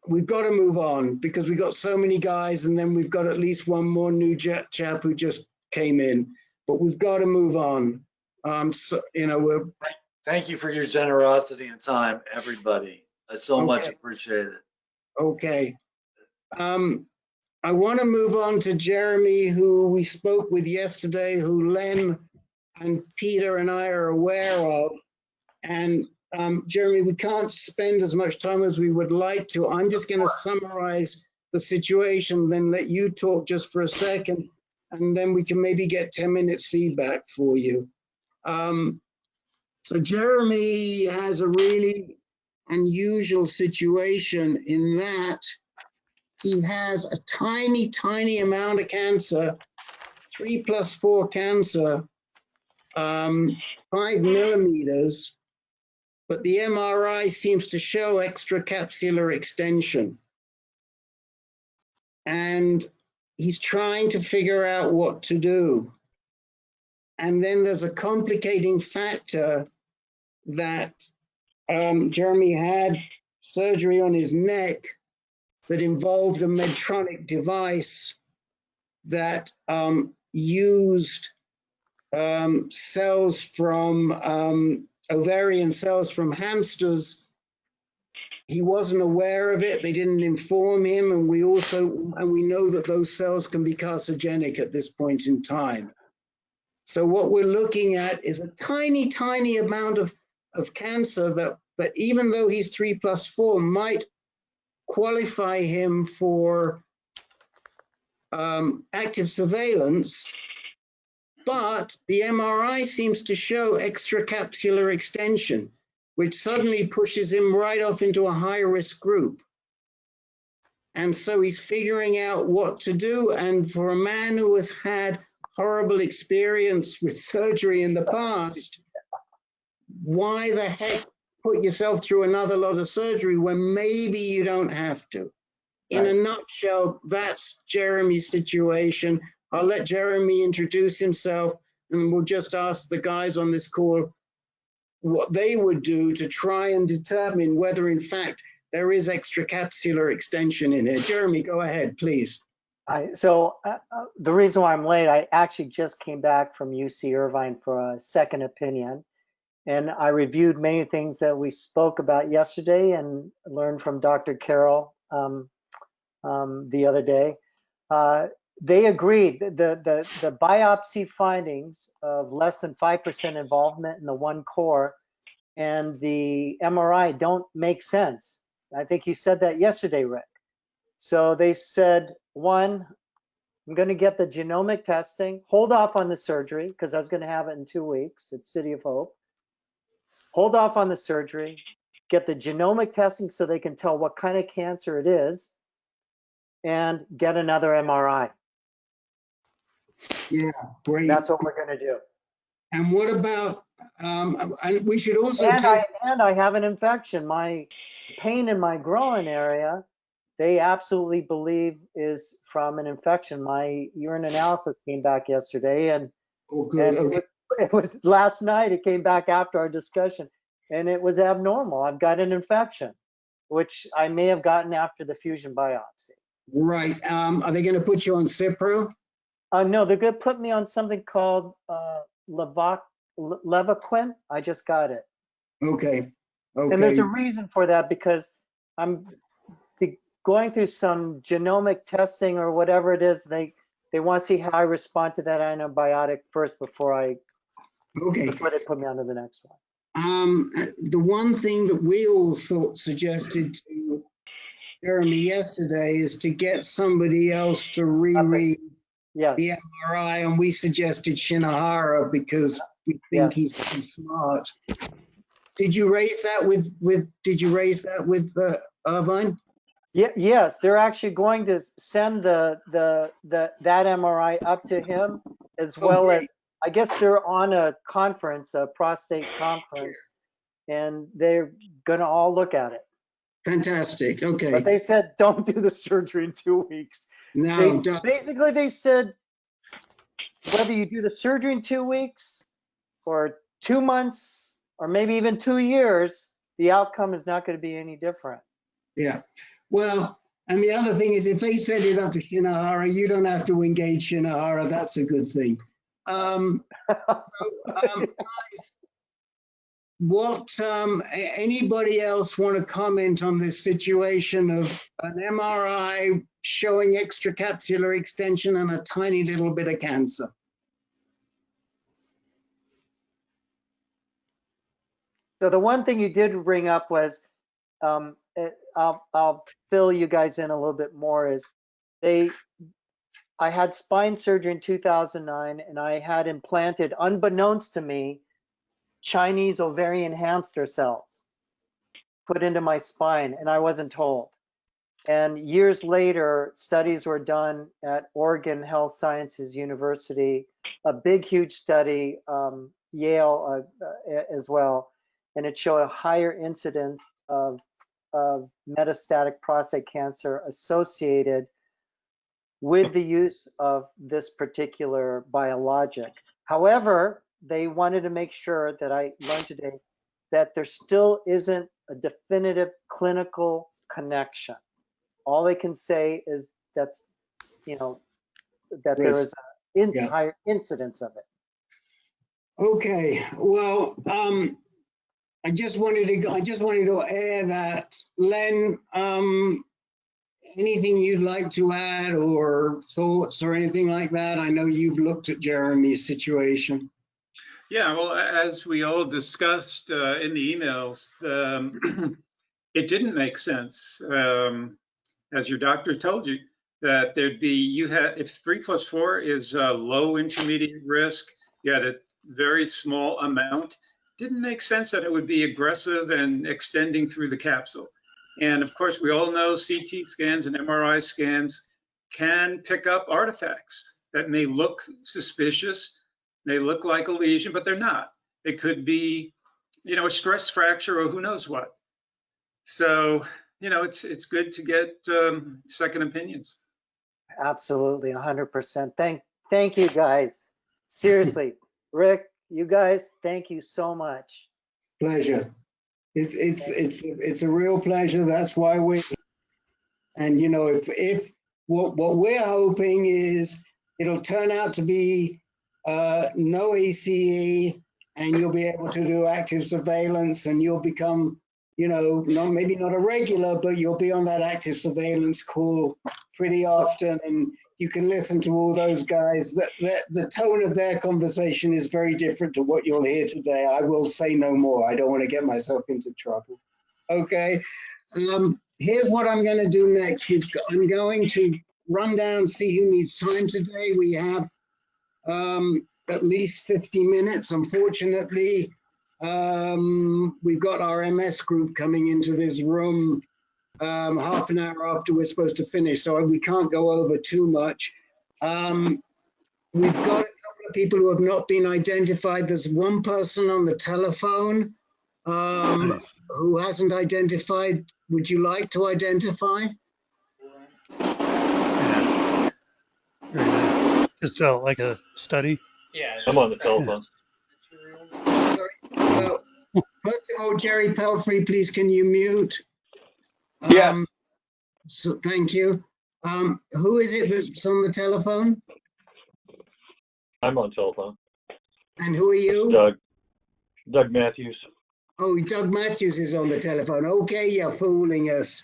we've got to move on because we've got so many guys, and then we've got at least one more new chap who just came in, but we've got to move on. We're. Thank you for your generosity and time, everybody. I so much appreciate it. Okay. I want to move on to Jeremy, who we spoke with yesterday, who Len and Peter and I are aware of. And Jeremy, we can't spend as much time as we would like to. I'm just going to summarize the situation, then let you talk just for a second, and then we can maybe get 10 minutes feedback for you. So Jeremy has a really unusual situation in that he has a tiny, tiny amount of cancer, 3+4 cancer, 5 millimeters, but the MRI seems to show extracapsular extension. And he's trying to figure out what to do. And then there's a complicating factor that Jeremy had surgery on his neck that involved a Medtronic device that used cells from ovarian cells from hamsters. He wasn't aware of it. They didn't inform him, and we know that those cells can be carcinogenic at this point in time. So what we're looking at is a tiny, tiny amount of cancer that even though he's 3+4 might qualify him for active surveillance, but the MRI seems to show extracapsular extension, which suddenly pushes him right off into a high-risk group. And so he's figuring out what to do. And for a man who has had horrible experience with surgery in the past, why the heck put yourself through another lot of surgery when maybe you don't have to? In a nutshell, that's Jeremy's situation. I'll let Jeremy introduce himself, and we'll just ask the guys on this call what they would do to try and determine whether, in fact, there is extracapsular extension in here. Jeremy, go ahead, please. So the reason why I'm late, I actually just came back from UC Irvine for a second opinion, and I reviewed many things that we spoke about yesterday and learned from Dr. Carroll the other day. they agreed the biopsy findings of less than 5% involvement in the one core and the MRI don't make sense. I think you said that yesterday, Rick. So they said, one, I'm going to get the genomic testing, hold off on the surgery because I was going to have it in 2 weeks at City of Hope. Hold off on the surgery, get the genomic testing so they can tell what kind of cancer it is, and get another MRI. Yeah, great. That's what we're going to do. And what about, and we should also and I have an infection. My pain in my groin area, they absolutely believe is from an infection. My urine analysis came back yesterday, and, it was last night. It came back after our discussion, and it was abnormal. I've got an infection, which I may have gotten after the fusion biopsy. Right. Are they going to put you on Cipro? No, they're going to put me on something called Levaquin. I just got it. Okay. And there's a reason for that, because I'm going through some genomic testing or whatever it is. They want to see how I respond to that antibiotic first before before they put me on to the next one. The one thing that we all suggested to Jeremy yesterday is to get somebody else to reread the MRI, and we suggested Shinohara because we think he's too smart. Did you raise that with Irvine? Yes, they're actually going to send that MRI up to him, as well as, I guess they're on a conference, a prostate conference, and they're going to all look at it. Fantastic. Okay. But they said don't do the surgery in 2 weeks. No, basically they said whether you do the surgery in 2 weeks or 2 months or maybe even 2 years, the outcome is not going to be any different. Yeah. Well, and the other thing is, if they send it up to Shinohara, you don't have to engage Shinohara. That's a good thing. Guys, anybody else want to comment on this situation of an MRI showing extracapsular extension and a tiny little bit of cancer? So the one thing you did bring up was, I'll fill you guys in a little bit more, is I had spine surgery in 2009, and I had implanted, unbeknownst to me, Chinese ovarian hamster cells put into my spine, and I wasn't told. And years later, studies were done at Oregon Health Sciences University, a big, huge study, Yale as well, and it showed a higher incidence of metastatic prostate cancer associated with the use of this particular biologic. However, they wanted to make sure that I learned today that there still isn't a definitive clinical connection. All they can say is that there is a higher incidence of it. Okay. Well, I just wanted to add that, Len, anything you'd like to add or thoughts or anything like that? I know you've looked at Jeremy's situation. Yeah, well, as we all discussed in the emails, it didn't make sense, as your doctor told you, that there'd be, if 3+4 is low intermediate risk, you had a very small amount, didn't make sense that it would be aggressive and extending through the capsule. And of course, we all know CT scans and MRI scans can pick up artifacts that may look suspicious, may look like a lesion, but they're not. It could be, a stress fracture or who knows what. So, it's good to get second opinions. Absolutely, 100%. Thank you, guys. Seriously, Rick, you guys, thank you so much. Pleasure. It's a real pleasure. That's why and if what we're hoping is it'll turn out to be no ACE, and you'll be able to do active surveillance, and you'll become, maybe not a regular, but you'll be on that active surveillance call pretty often, and you can listen to all those guys. The tone of their conversation is very different to what you'll hear today. I will say no more. I don't want to get myself into trouble. Okay. Here's what I'm going to do next. I'm going to run down, see who needs time today. We have at least 50 minutes. Unfortunately, we've got our MS group coming into this room half an hour after we're supposed to finish, so we can't go over too much. We've got a couple of people who have not been identified. There's one person on the telephone who hasn't identified. Would you like to identify? Yeah. Very nice. Just like a study. Yeah, I'm on the telephone. First of all, Jerry Pelfrey, please can you mute? Yes. So, thank you. Who is it that's on the telephone? I'm on telephone. And who are you? Doug Matthews. Oh, Doug Matthews is on the telephone. Okay, you're fooling us.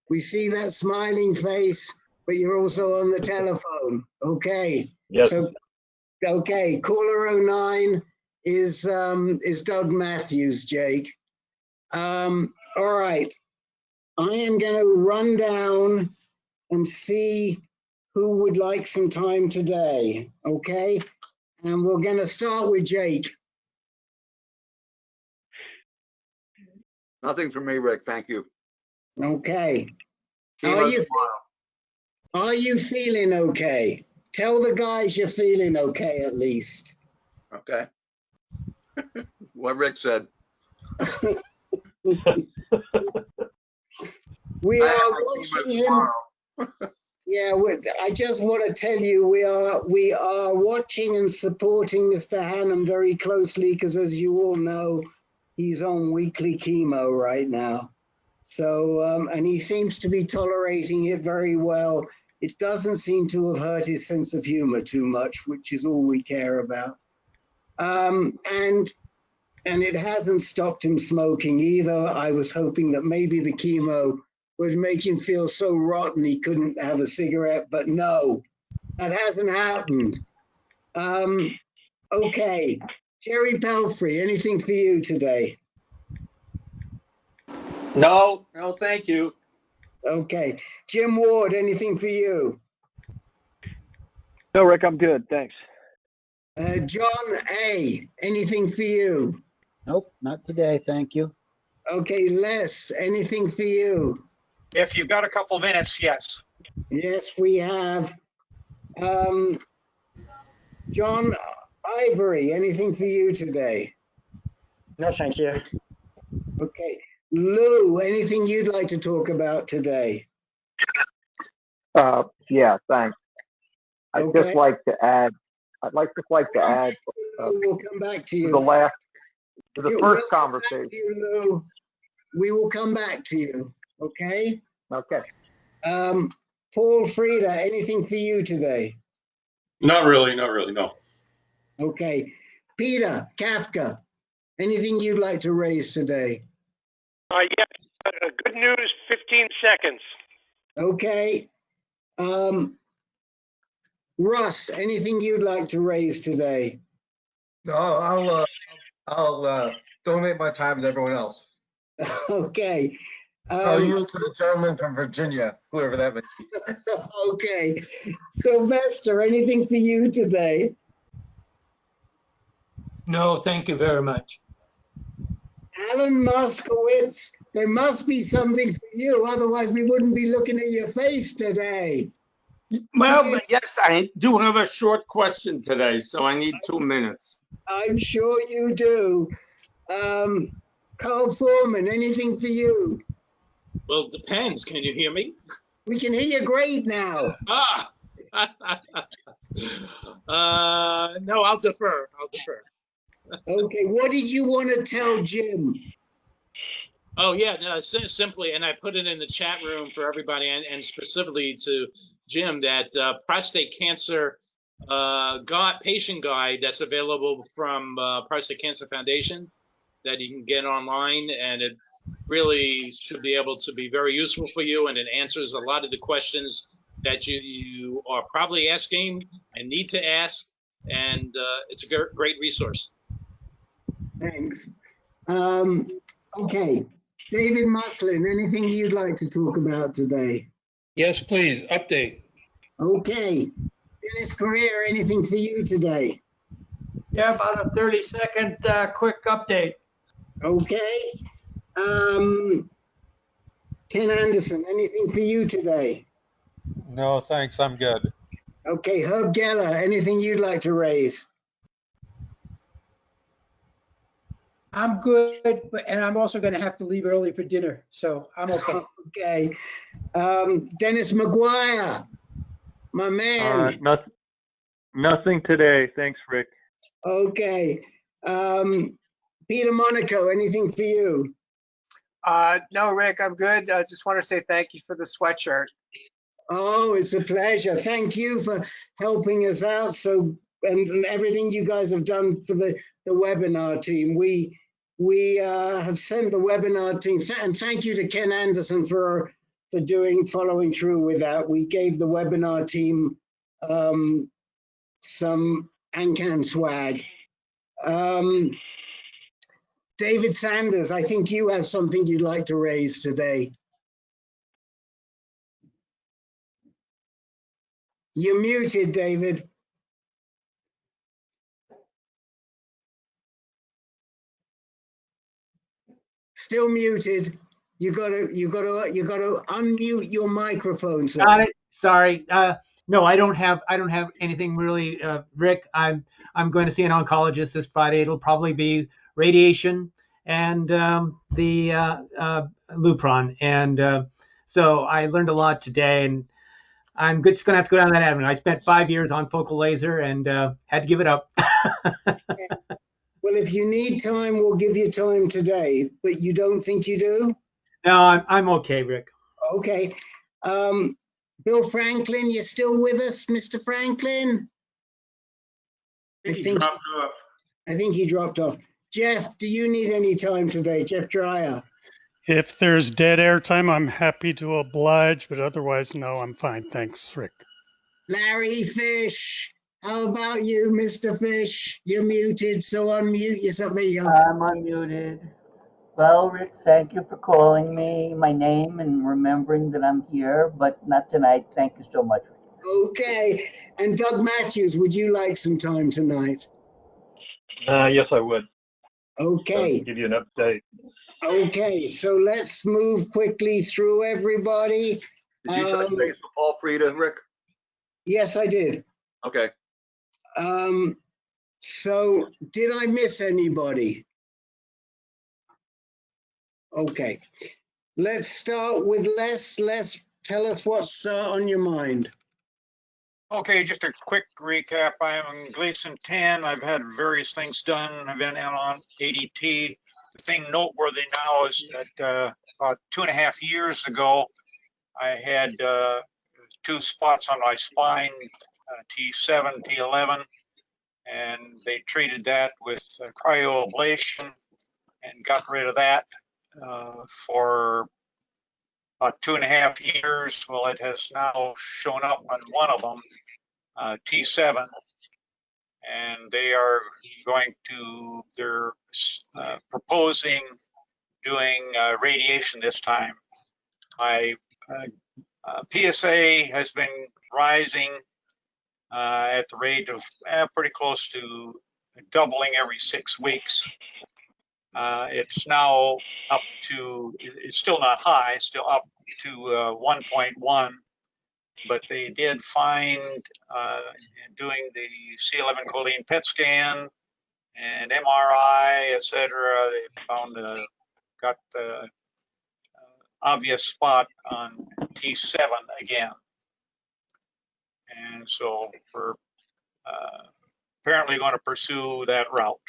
We see that smiling face, but you're also on the telephone. Okay. Yes. So, okay, caller 09 is Doug Matthews, Jake. All right. I am going to run down and see who would like some time today, okay? And we're going to start with Jake. Nothing for me, Rick. Thank you. Okay. Chemo Are you feeling okay? Tell the guys you're feeling okay at least. Okay. What Rick said. We are watching him. Yeah, I just want to tell you, we are watching and supporting Mr. Hannum very closely because, as you all know, he's on weekly chemo right now. So, and he seems to be tolerating it very well. It doesn't seem to have hurt his sense of humor too much, which is all we care about. And it hasn't stopped him smoking either. I was hoping that maybe the chemo would make him feel so rotten he couldn't have a cigarette, but no, that hasn't happened. Okay, Jerry Pelfrey, anything for you today? No, thank you. Okay, Jim Ward, anything for you? No, Rick, I'm good, thanks. John A., anything for you? Nope, not today, thank you. Okay, Les, anything for you? If you've got a couple minutes, yes. Yes, we have. John Ivory, anything for you today? No, thank you. Okay. Lou, anything you'd like to talk about today? Yeah, thanks. I'd Okay. just like to add. We'll come back to you. The first conversation. Lou. We will come back to you. Okay. Okay. Paul Frieda, anything for you today? Not really, no. Okay. Peter Kafka, anything you'd like to raise today? Yes, good news, 15 seconds. Okay. Russ, anything you'd like to raise today? No, I'll donate my time to everyone else. Okay. I'll yield to the gentleman from Virginia, whoever that may be. Okay. Sylvester, anything for you today? No, thank you very much. Alan Moskowitz, there must be something for you, otherwise we wouldn't be looking at your face today. Well, yes, I do have a short question today, so I need 2 minutes. I'm sure you do. Carl Forman, anything for you? Well, it depends. Can you hear me? We can hear you great now. No, I'll defer. Okay, what did you want to tell Jim? Oh, yeah, no, simply, and I put it in the chat room for everybody, and specifically to Jim, that prostate cancer patient guide that's available from Prostate Cancer Foundation that you can get online, and it really should be able to be very useful for you, and it answers a lot of the questions that you are probably asking and need to ask, and it's a great resource. Thanks. Okay, David Muslin, anything you'd like to talk about today? Yes, please, update. Okay, Dennis Correa, anything for you today? Yeah, about a 30-second quick update. Okay. Ken Anderson, anything for you today? No, thanks. I'm good. Okay, Herb Geller, anything you'd like to raise? I'm good, and I'm also going to have to leave early for dinner, so I'm okay. Okay. Dennis McGuire, my man. Nothing today. Thanks, Rick. Okay. Peter Monaco, anything for you? No, Rick, I'm good. I just want to say thank you for the sweatshirt. Oh, it's a pleasure. Thank you for helping us out. And everything you guys have done for the webinar team. We have sent the webinar team, and thank you to Ken Anderson for following through with that. We gave the webinar team some AnCan swag. David Sanders, I think you have something you'd like to raise today. You're muted, David. Still muted. You gotta unmute your microphone, sir. Got it. Sorry. No, I don't have anything really, Rick. I'm going to see an oncologist this Friday. It'll probably be radiation and the Lupron. And so I learned a lot today, and I'm just going to have to go down that avenue. I spent 5 years on focal laser and had to give it up. Well, if you need time, we'll give you time today, but you don't think you do? No, I'm okay, Rick. Okay. Bill Franklin, you're still with us, Mr. Franklin? I think he dropped off. I think he dropped off. Jeff, do you need any time today? Jeff Dreyer. If there's dead air time, I'm happy to oblige, but otherwise, no, I'm fine. Thanks, Rick. Larry Fish, how about you, Mr. Fish? You're muted, so unmute yourself. There you go. I'm unmuted. Well, Rick, thank you for calling me my name and remembering that I'm here, but not tonight. Thank you so much. Okay. And Doug Matthews, would you like some time tonight? Yes, I would. Okay. Give you an update. Okay, so let's move quickly through everybody. Did you touch base with Paul Frieda, Rick? Yes, I did. Okay. So did I miss anybody? Okay, let's start with Les. Les, tell us what's on your mind. Okay, just a quick recap. I am in Gleason 10. I've had various things done. I've been on ADT. The thing noteworthy now is that about 2.5 years ago, I had 2 spots on my spine, T7, T11, and they treated that with cryoablation and got rid of that for about 2.5 years. Well, it has now shown up on one of them, T7, and they are they're proposing doing radiation this time. My PSA has been rising at the rate of pretty close to doubling every 6 weeks. It's now up to, it's still not high, still up to 1.1, but they did find doing the C11 choline PET scan and MRI, etc. They found got the obvious spot on T7 again, and so we're apparently going to pursue that route,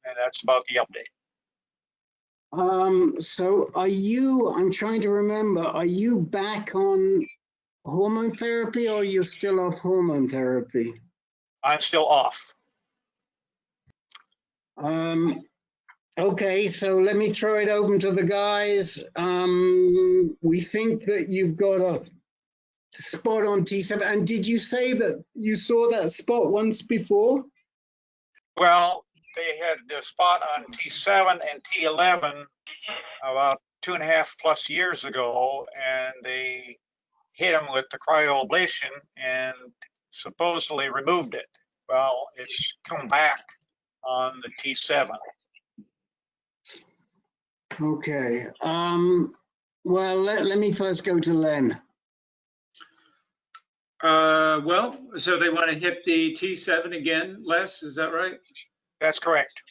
and that's about the update. So are you, I'm trying to remember, are you back on hormone therapy or you're still off hormone therapy? I'm still off. Okay, so let me throw it open to the guys. We think that you've got spot on T7. And did you say that you saw that spot once before? Well, they had the spot on T7 and T11 about 2.5+ years ago, and they hit him with the cryoablation and supposedly removed it. Well, it's come back on the T7. Okay. Well, let me first go to Len. Well, so they want to hit the T7 again, Les, is that right? That's correct.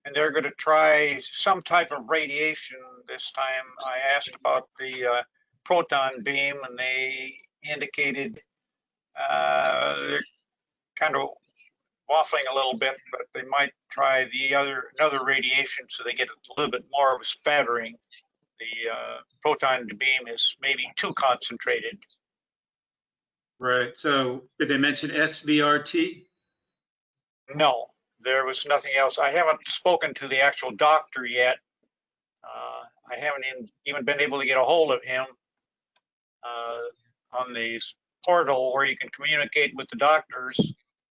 And they're going to try some type of radiation this time. I asked about the proton beam, and they indicated they're kind of waffling a little bit, but they might try another radiation so they get a little bit more of a spattering. The proton beam is maybe too concentrated. Right. So did they mention SBRT? No, there was nothing else. I haven't spoken to the actual doctor yet. I haven't even been able to get a hold of him on the portal where you can communicate with the doctors.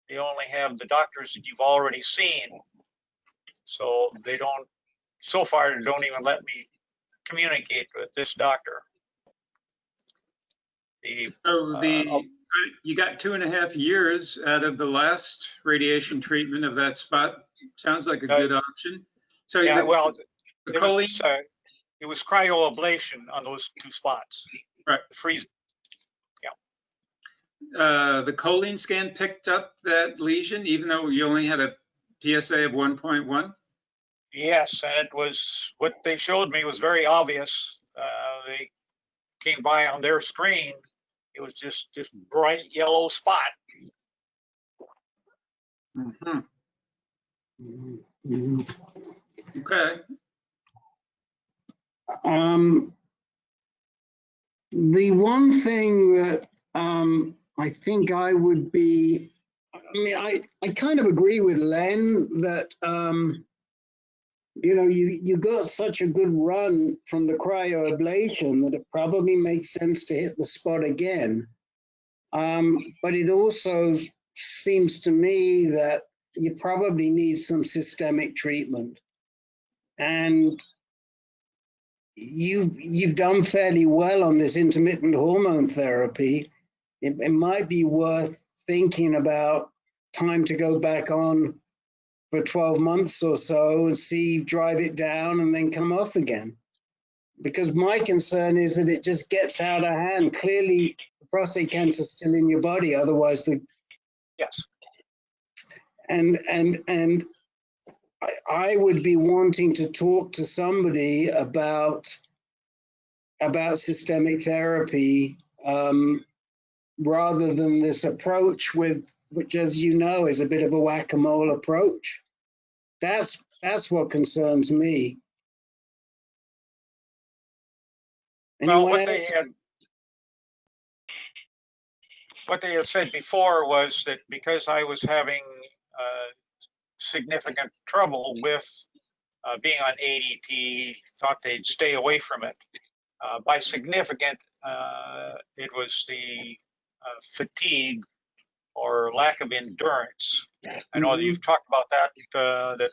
They only have the doctors that you've already seen. So they don't, so far, they don't even let me communicate with this doctor. You got 2.5 years out of the last radiation treatment of that spot. Sounds like a good option. So yeah, well, it was cryoablation on those 2 spots. Right. Freeze. The choline scan picked up that lesion, even though you only had a PSA of 1.1? Yes, and it was, what they showed me was very obvious. They came by on their screen. It was just this bright yellow spot. Mm-hmm. Mm-hmm. Okay. The one thing that I think I would be, I kind of agree with Len that, you got such a good run from the cryoablation that it probably makes sense to hit the spot again. But it also seems to me that you probably need some systemic treatment. And you've done fairly well on this intermittent hormone therapy. It might be worth thinking about time to go back on for 12 months or so and drive it down and then come off again. Because my concern is that it just gets out of hand. Clearly, the prostate cancer is still in your body, otherwise yes. And I would be wanting to talk to somebody about systemic therapy rather than this approach which, as you know, is a bit of a whack-a-mole approach. That's what concerns me. Well, what they had said before was that because I was having significant trouble with being on ADT, thought they'd stay away from it. By significant, it was the fatigue or lack of endurance. I know that you've talked about that, that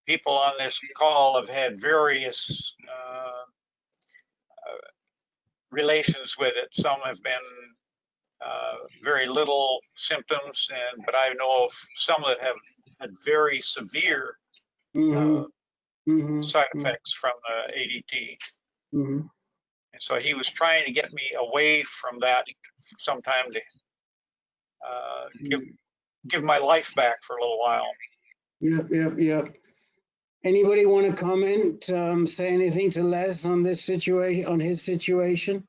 people on this call have had various relations with it. Some have been very little symptoms, but I know of some that have had very severe side effects from ADT. And so he was trying to get me away from that sometime to give my life back for a little while. Yep. Anybody want to comment, say anything to Les on this situation, on his situation?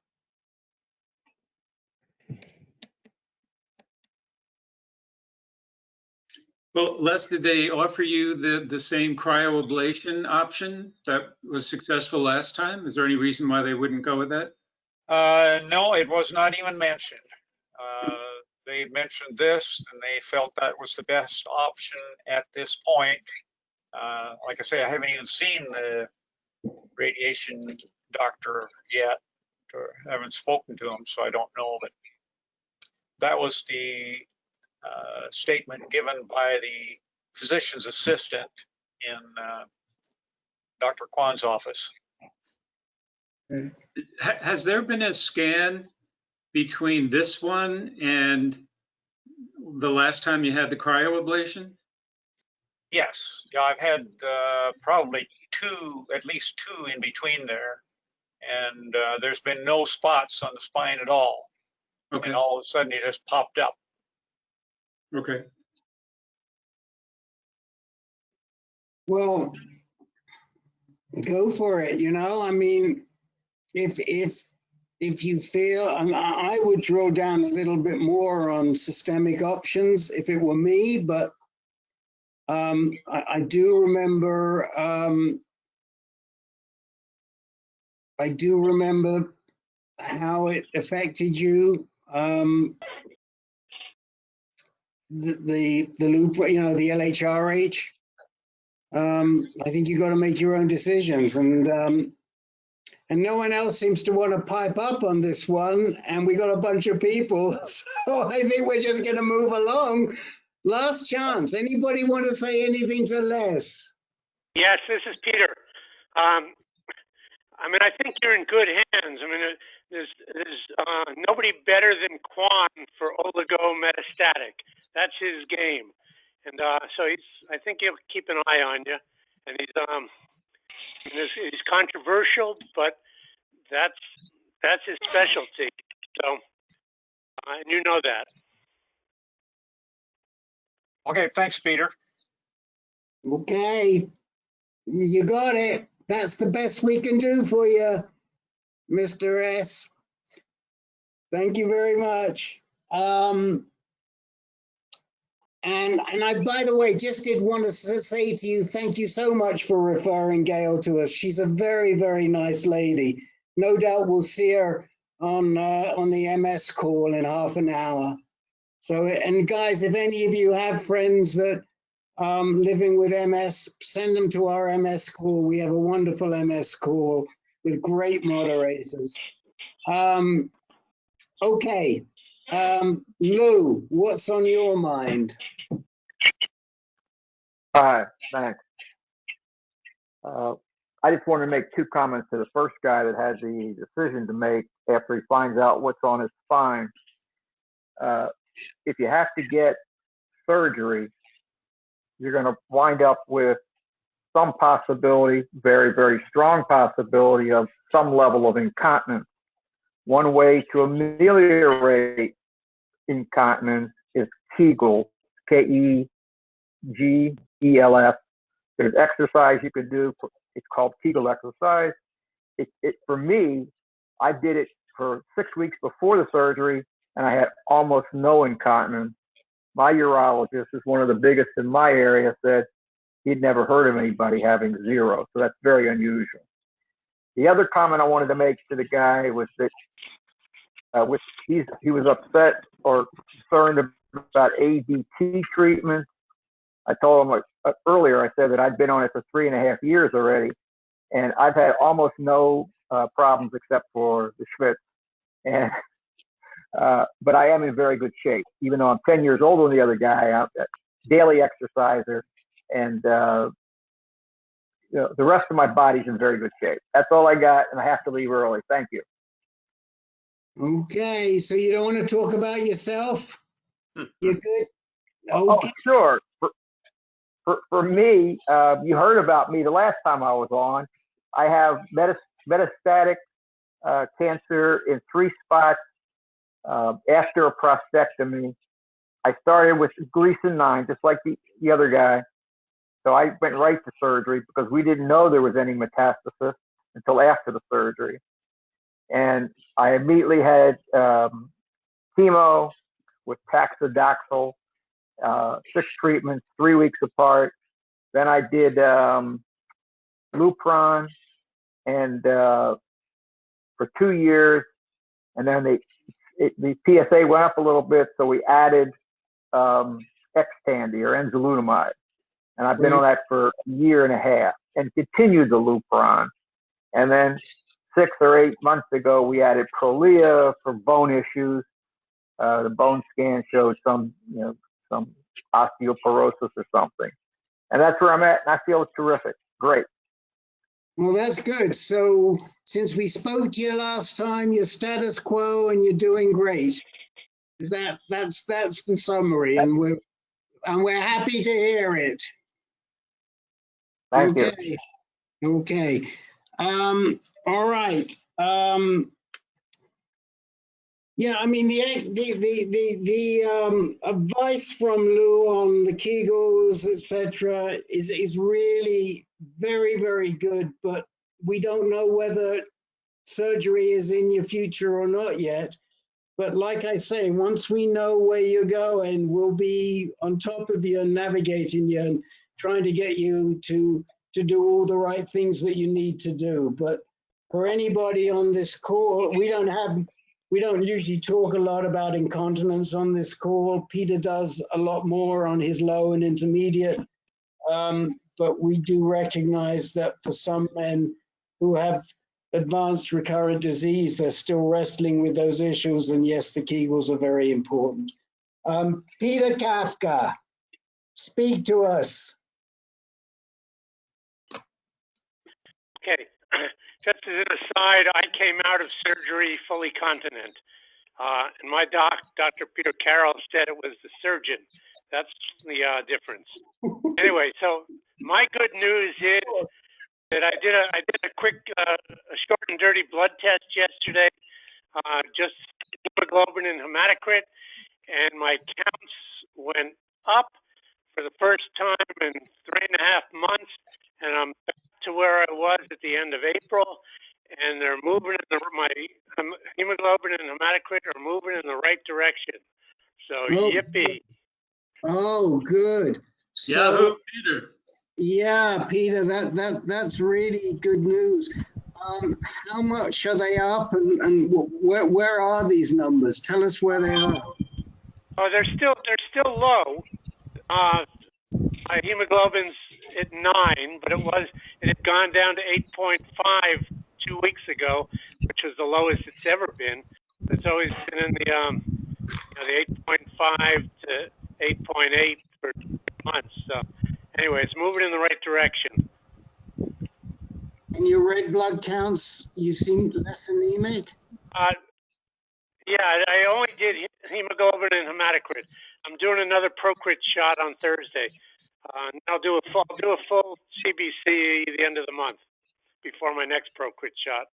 Well, Les, did they offer you the same cryoablation option that was successful last time? Is there any reason why they wouldn't go with that? No, it was not even mentioned. They mentioned this, and they felt that was the best option at this point. Like I say, I haven't even seen the radiation doctor yet, or haven't spoken to him, so I don't know. But that was the statement given by the physician's assistant in Dr. Kwon's office. Has there been a scan between this one and the last time you had the cryoablation? Yes, yeah, I've had probably at least two in between there, and there's been no spots on the spine at all. Okay. And all of a sudden it just popped up. Okay. Well, go for it. You know, I mean, if you feel, I would drill down a little bit more on systemic options if it were me, but I do remember how it affected you. The loop, you know, the LHRH. I think you got to make your own decisions, and no one else seems to want to pipe up on this one, and we got a bunch of people, so I think we're just going to move along. Last chance. Anybody want to say anything to Les? Yes, this is Peter. I mean, I think you're in good hands. I mean, there's nobody better than Kwon for oligo-metastatic. That's his game, and so I think he'll keep an eye on you. And he's controversial, but that's his specialty. So, and you know that. Okay, thanks, Peter. Okay, you got it. That's the best we can do for you, Mr. S. Thank you very much. And I, by the way, just did want to say to you, thank you so much for referring Gail to us. She's a very, very nice lady. No doubt we'll see her on the MS call in half an hour. So, and guys, if any of you have friends that living with MS, send them to our MS call. We have a wonderful MS call with great moderators. Okay, Lou, what's on your mind? Hi, thanks. I just wanted to make two comments to the first guy that had the decision to make after he finds out what's on his spine. If you have to get surgery, you're going to wind up with some possibility, very, very strong possibility of some level of incontinence. One way to ameliorate incontinence is Kegels, Kegels. There's exercise you could do. It's called Kegel exercise. For me, I did it for 6 weeks before the surgery, and I had almost no incontinence. My urologist is one of the biggest in my area, said he'd never heard of anybody having zero. So that's very unusual. The other comment I wanted to make to the guy was that he was upset or concerned about ADT treatment. I told him earlier, I said that I'd been on it for 3.5 years already, and I've had almost no problems except for the schwitz. And but I am in very good shape, even though I'm 10 years older than the other guy. I'm a daily exerciser, and you know, the rest of my body's in very good shape. That's all I got, and I have to leave early. Thank you. Okay, so you don't want to talk about yourself? You're good? Okay. Oh, sure. For me, you heard about me the last time I was on. I have metastatic cancer in 3 spots after a prostatectomy. I started with Gleason 9, just like the other guy. So I went right to surgery because we didn't know there was any metastasis until after the surgery. And I immediately had chemo with taxidoxil, 6 treatments, 3 weeks apart. Then I did Lupron and for 2 years, and then the PSA went up a little bit, so we added Xtandi or enzalutamide, and I've been on that for a 1.5 years and continued the Lupron. And then 6 or 8 months ago, we added Prolia for bone issues. The bone scan showed some, some osteoporosis or something. And that's where I'm at, and I feel terrific. Great. Well, that's good. So since we spoke to you last time, you're status quo and you're doing great. Is that's the summary, and we're happy to hear it. Thank you. Okay. All right. Yeah, I mean the advice from Lou on the Kegels, etc., is really very, very good. But we don't know whether surgery is in your future or not yet. But like I say, once we know where you're going, we'll be on top of you and navigating you and trying to get you to do all the right things that you need to do. But for anybody on this call, we don't usually talk a lot about incontinence on this call. Peter does a lot more on his low and intermediate. But we do recognize that for some men who have advanced recurrent disease, they're still wrestling with those issues. And yes, the Kegels are very important. Peter Kafka, speak to us. Okay, just as an aside, I came out of surgery fully continent. And my Dr. Peter Carroll, said it was the surgeon. That's the difference. Anyway, so my good news is that I did a quick, short and dirty blood test yesterday, just hemoglobin and hematocrit, and my counts went up for the first time in 3.5 months, and I'm back to where I was at the end of April, and they're moving my hemoglobin and hematocrit are moving in the right direction. So yippee! Oh, good. So, Peter. Yeah, Peter, that's really good news. How much are they up, and where are these numbers? Tell us where they are. Oh, they're still low. My hemoglobin's at 9, but it had gone down to 8.5 2 weeks ago, which was the lowest it's ever been. It's always been in the 8.5 to 8.8 for months. So anyway, it's moving in the right direction. And your red blood counts, you seem less anemic? Yeah, I only did hemoglobin and hematocrit. I'm doing another Procrit shot on Thursday. And I'll do a full CBC the end of the month before my next Procrit shot.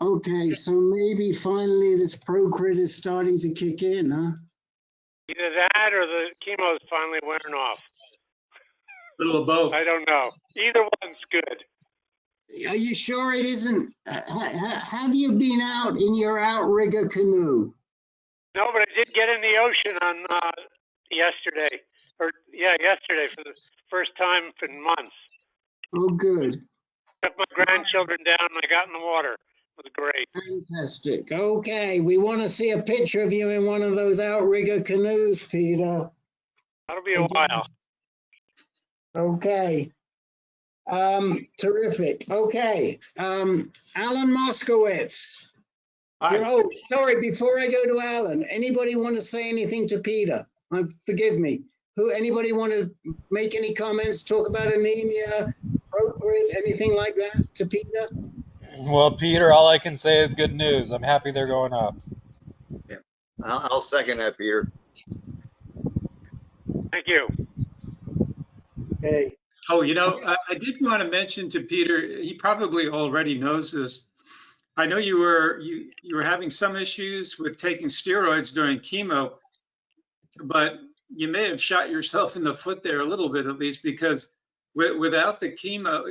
Okay, so maybe finally this Procrit is starting to kick in, huh? Either that or the chemo's finally wearing off. A little of both. I don't know. Either one's good. Are you sure it isn't? Have you been out in your outrigger canoe? No, but I did get in the ocean on yesterday for the first time in months. Oh, good. Took my grandchildren down and I got in the water. It was great. Fantastic. Okay, we want to see a picture of you in one of those outrigger canoes, Peter. That'll be a while. Okay. Terrific. Okay. Alan Moskowitz. Oh, sorry, before I go to Alan, anybody want to say anything to Peter? Forgive me. Anybody want to make any comments, talk about anemia, Procrit, anything like that to Peter? Well, Peter, all I can say is good news. I'm happy they're going up. Yeah, I'll second that, Peter. Thank you. Hey. Oh, I did want to mention to Peter, he probably already knows this. I know you were having some issues with taking steroids during chemo, but you may have shot yourself in the foot there a little bit, at least, because without the chemo,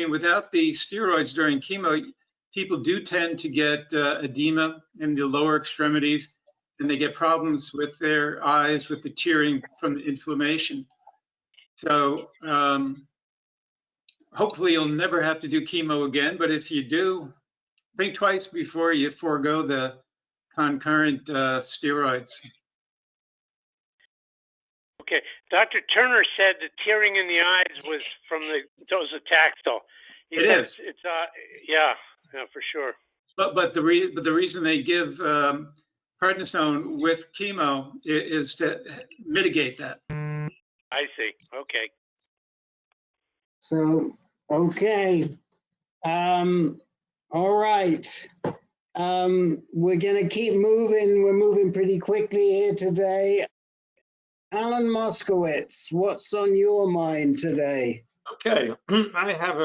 without the steroids during chemo, people do tend to get edema in the lower extremities, and they get problems with their eyes, with the tearing from the inflammation. So hopefully you'll never have to do chemo again, but if you do, think twice before you forego the concurrent steroids. Okay, Dr. Turner said the tearing in the eyes was from the docetaxel. It's yeah, for sure. But the reason they give prednisone with chemo is to mitigate that. I see. Okay. So, okay. All right. We're going to keep moving. We're moving pretty quickly here today. Alan Moskowitz, what's on your mind today? Okay, I have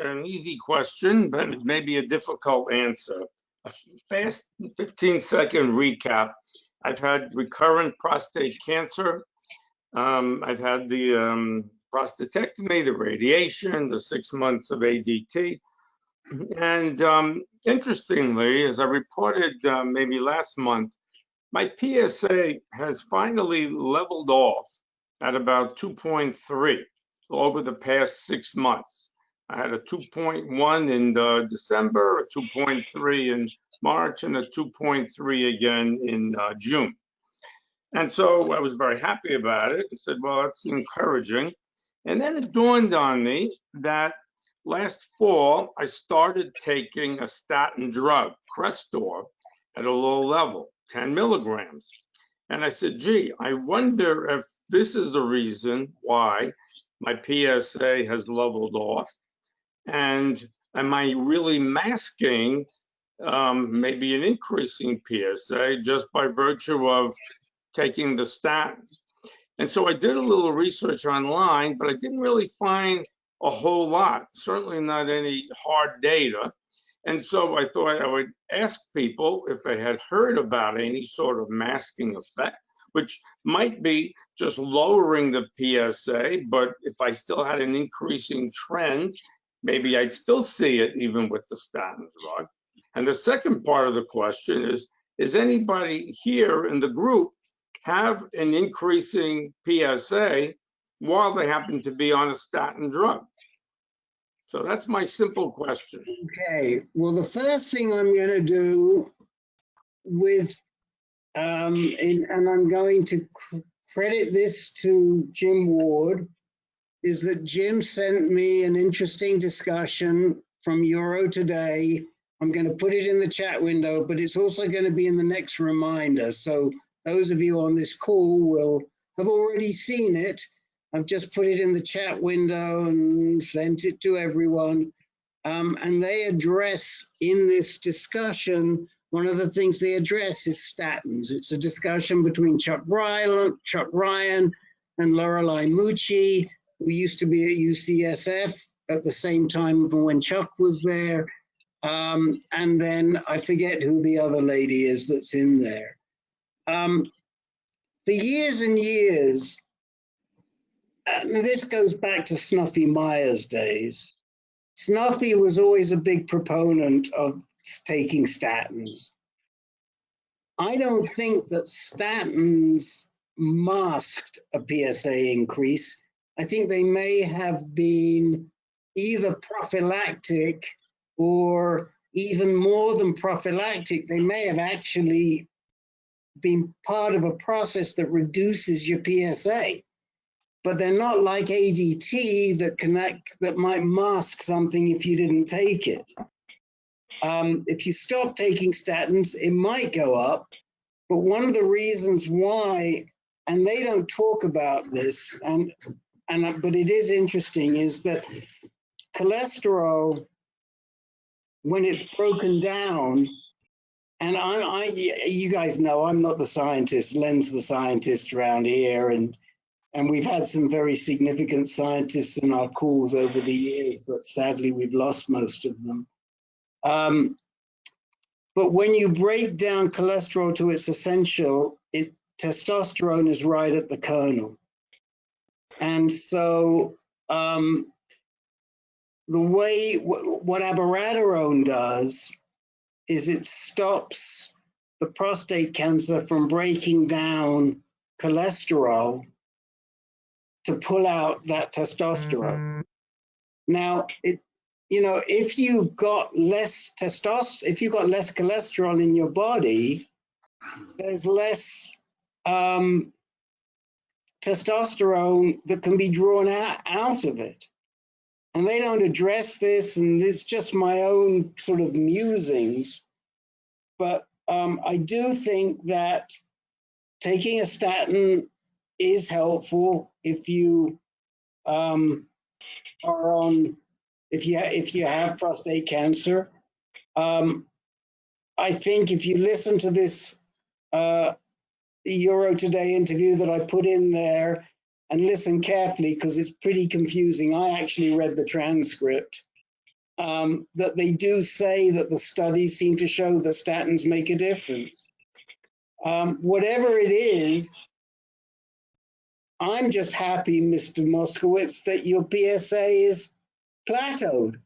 an easy question, but it may be a difficult answer. A fast 15-second recap. I've had recurrent prostate cancer. I've had the prostatectomy, the radiation, the 6 months of ADT. And interestingly, as I reported maybe last month, my PSA has finally leveled off at about 2.3 over the past 6 months. I had a 2.1 in December, a 2.3 in March, and a 2.3 again in June. And so I was very happy about it and said, well, that's encouraging. And then it dawned on me that last fall, I started taking a statin drug, Crestor, at a low level, 10 milligrams. And I said, gee, I wonder if this is the reason why my PSA has leveled off. And am I really masking maybe an increasing PSA just by virtue of taking the statin? And so I did a little research online, but I didn't really find a whole lot, certainly not any hard data. And so I thought I would ask people if they had heard about any sort of masking effect, which might be just lowering the PSA, but if I still had an increasing trend, maybe I'd still see it even with the statin drug. And the second part of the question is anybody here in the group have an increasing PSA while they happen to be on a statin drug? So that's my simple question. Okay, well, the first thing I'm going to do with, and I'm going to credit this to Jim Ward, is that Jim sent me an interesting discussion from Euro today. I'm going to put it in the chat window, but it's also going to be in the next reminder. So those of you on this call will have already seen it. I've just put it in the chat window and sent it to everyone. And they address in this discussion, one of the things they address is statins. It's a discussion between Chuck Ryan and Lorelei Mucci, who used to be at UCSF at the same time when Chuck was there. And then I forget who the other lady is that's in there. For years and years, this goes back to Snuffy Myers days. Snuffy was always a big proponent of taking statins. I don't think that statins masked a PSA increase. I think they may have been either prophylactic or even more than prophylactic. They may have actually been part of a process that reduces your PSA. But they're not like ADT that might mask something if you didn't take it. If you stop taking statins, it might go up. But one of the reasons why, and they don't talk about this, but it is interesting, is that cholesterol, when it's broken down, and you guys know I'm not the scientist, Len's the scientist around here, and we've had some very significant scientists in our calls over the years, but sadly we've lost most of them. But when you break down cholesterol to its essential, testosterone is right at the kernel. And so the way, what abiraterone does is it stops the prostate cancer from breaking down cholesterol to pull out that testosterone. Now, if you've got less cholesterol in your body, there's less testosterone that can be drawn out of it. and they don't address this, and it's just my own sort of musings. But I do think that taking a statin is helpful if you if you have prostate cancer. I think if you listen to this Euro Today interview that I put in there and listen carefully, because it's pretty confusing. I actually read the transcript. That they do say that the studies seem to show that statins make a difference. Whatever it is, I'm just happy, Mr. Moskowitz, that your PSA is plateaued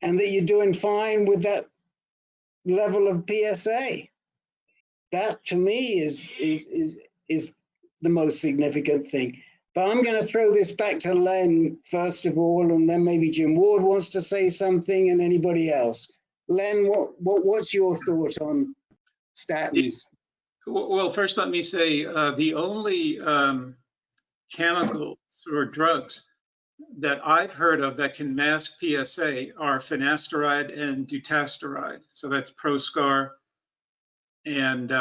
and that you're doing fine with that level of PSA. That to me is the most significant thing. But I'm going to throw this back to Len first of all, and then maybe Jim Ward wants to say something, and anybody else. Len, what's your thought on statins? Well, first let me say the only chemicals or drugs that I've heard of that can mask PSA are finasteride and dutasteride. So that's Proscar and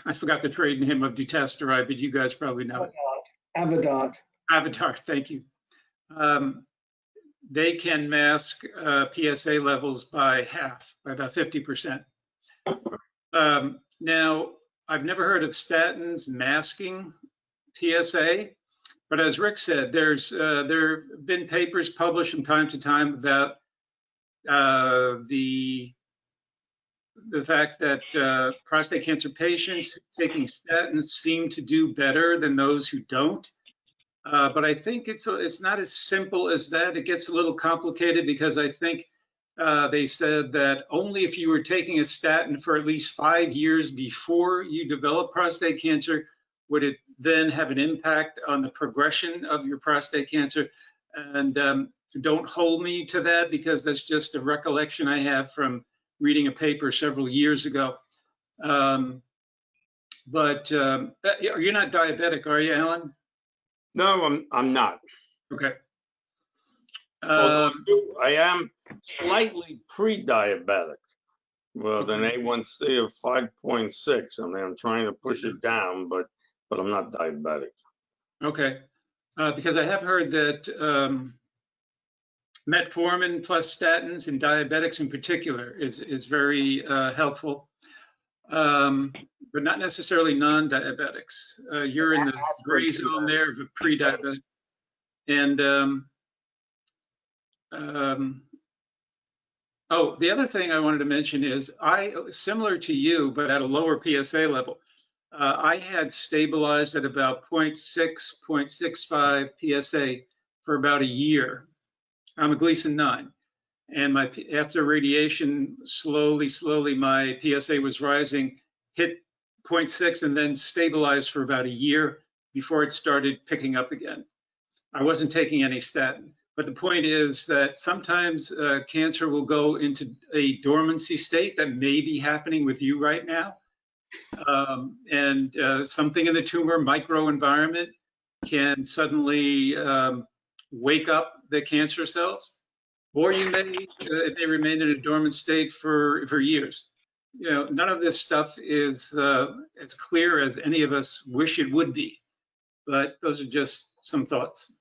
I forgot the trade name of dutasteride, but you guys probably know. Avodart. Avodart, thank you. They can mask PSA levels by half, by about 50%. Now, I've never heard of statins masking PSA, but as Rick said, there have been papers published from time to time about the fact that prostate cancer patients taking statins seem to do better than those who don't. But I think it's not as simple as that. It gets a little complicated because I think they said that only if you were taking a statin for at least 5 years before you develop prostate cancer would it then have an impact on the progression of your prostate cancer. And don't hold me to that because that's just a recollection I have from reading a paper several years ago. But you're not diabetic, are you, Alan? No, I'm not. Okay. I am slightly pre-diabetic with an A1C of 5.6. I mean, I'm trying to push it down, but I'm not diabetic. Okay. Because I have heard that metformin plus statins in diabetics in particular is very helpful, but not necessarily non-diabetics. You're in the gray zone there of a pre-diabetic. And oh, the other thing I wanted to mention is similar to you, but at a lower PSA level, I had stabilized at about 0.6, 0.65 PSA for about a year. I'm a Gleason 9. And after radiation, slowly, my PSA was rising, hit 0.6 and then stabilized for about a year before it started picking up again. I wasn't taking any statin. But the point is that sometimes cancer will go into a dormancy state that may be happening with you right now. And something in the tumor microenvironment can suddenly wake up the cancer cells, or you may remain in a dormant state for years. You know, none of this stuff is as clear as any of us wish it would be, but those are just some thoughts.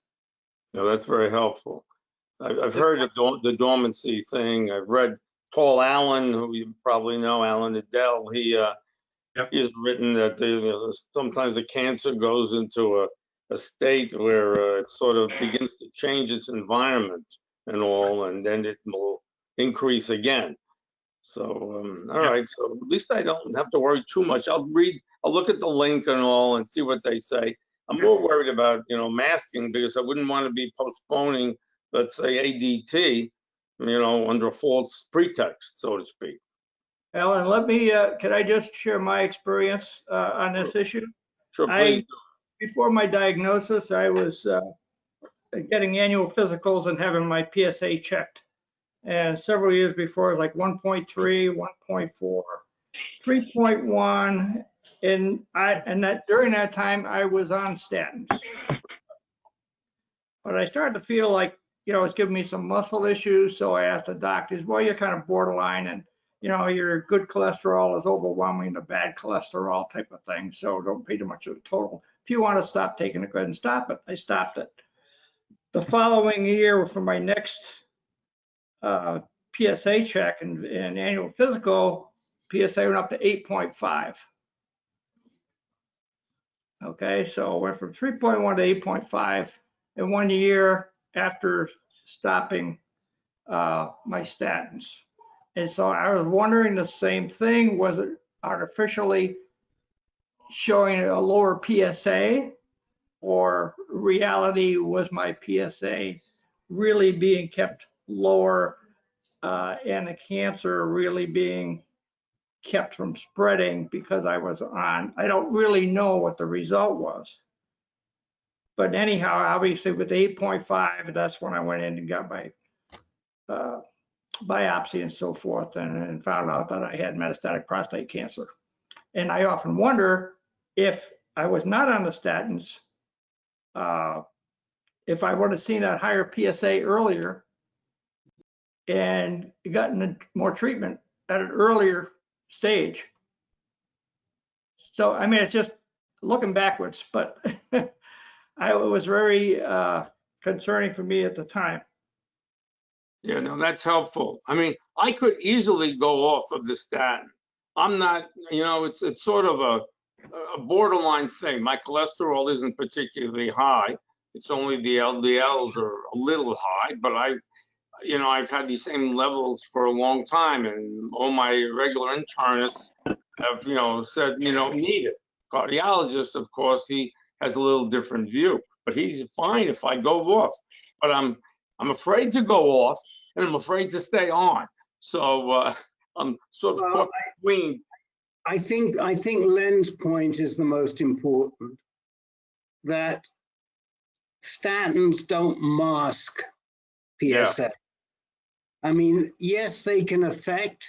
No, that's very helpful. I've heard of the dormancy thing. I've read Paul Allen, who you probably know, Alan Adele. He's written that sometimes the cancer goes into a state where it sort of begins to change its environment and all, and then it will increase again. So, all right. So at least I don't have to worry too much. I'll look at the link and all and see what they say. I'm more worried about, masking because I wouldn't want to be postponing, let's say, ADT, under a false pretext, so to speak. Alan, let me, can I just share my experience on this issue? Sure, please. Before my diagnosis, I was getting annual physicals and having my PSA checked. And several years before, it was like 1.3, 1.4, 3.1. And that during that time, I was on statins. but I started to feel like, you know, it's giving me some muscle issues. So I asked the doctors, well, you're kind of borderline, and, you know, your good cholesterol is overwhelming the bad cholesterol type of thing. So don't pay too much of a total. If you want to stop taking it, go ahead and stop it. I stopped it. The following year, for my next PSA check and annual physical, PSA went up to 8.5. Okay, so it went from 3.1 to 8.5 in 1 year after stopping my statins. And so I was wondering the same thing, was it artificially showing a lower PSA, or reality was my PSA really being kept lower and the cancer really being kept from spreading because I was on. I don't really know what the result was. But anyhow, obviously with 8.5, that's when I went in and got my biopsy and so forth, and found out that I had metastatic prostate cancer. And I often wonder if I was not on the statins, if I would have seen that higher PSA earlier and gotten more treatment at an earlier stage. So, I mean, it's just looking backwards, but it was very concerning for me at the time. Yeah, no, that's helpful. I mean, I could easily go off of the statin. I'm not, you know, it's sort of a borderline thing. My cholesterol isn't particularly high. It's only the LDLs are a little high, but I've had these same levels for a long time, and all my regular internists have, said, need it. Cardiologist, of course, he has a little different view, but he's fine if I go off. But I'm afraid to go off, and I'm afraid to stay on. So I'm sort of caught between. I think Len's point is the most important, that statins don't mask PSA. Yeah. I mean, yes, they can affect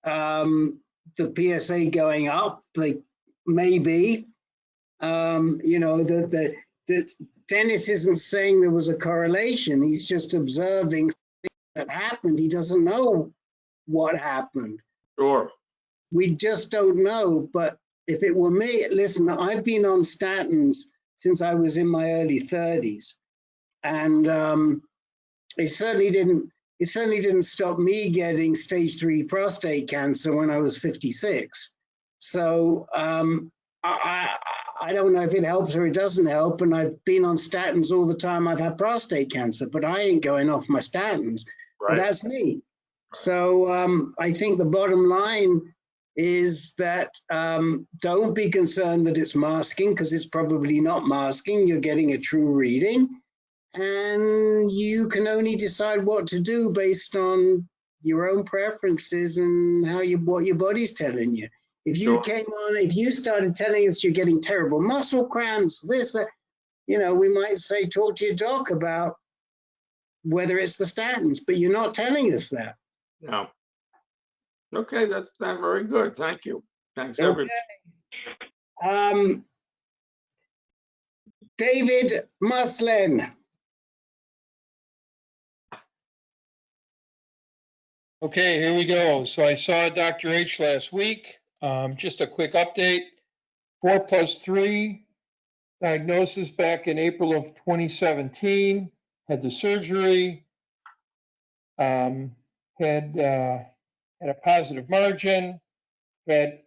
the PSA going up. Like maybe, that Dennis isn't saying there was a correlation. He's just observing things that happened. He doesn't know what happened. Sure. We just don't know. But if it were me, listen, I've been on statins since I was in my early 30s, and it certainly didn't stop me getting stage 3 prostate cancer when I was 56. So I don't know if it helps or it doesn't help. And I've been on statins all the time I've had prostate cancer, but I ain't going off my statins. Right. But that's me. So I think the bottom line is that don't be concerned that it's masking, because it's probably not masking. You're getting a true reading. And you can only decide what to do based on your own preferences and what your body's telling you. If you if you started telling us you're getting terrible muscle cramps, this, we might say, talk to your doc about whether it's the statins, but you're not telling us that. No. Okay, that's not very good. Thank you. Thanks, everybody. David Muslin. Okay, here we go. So I saw Dr. H last week. Just a quick update. 4+3 diagnosis back in April of 2017. Had the surgery. Had a positive margin. Had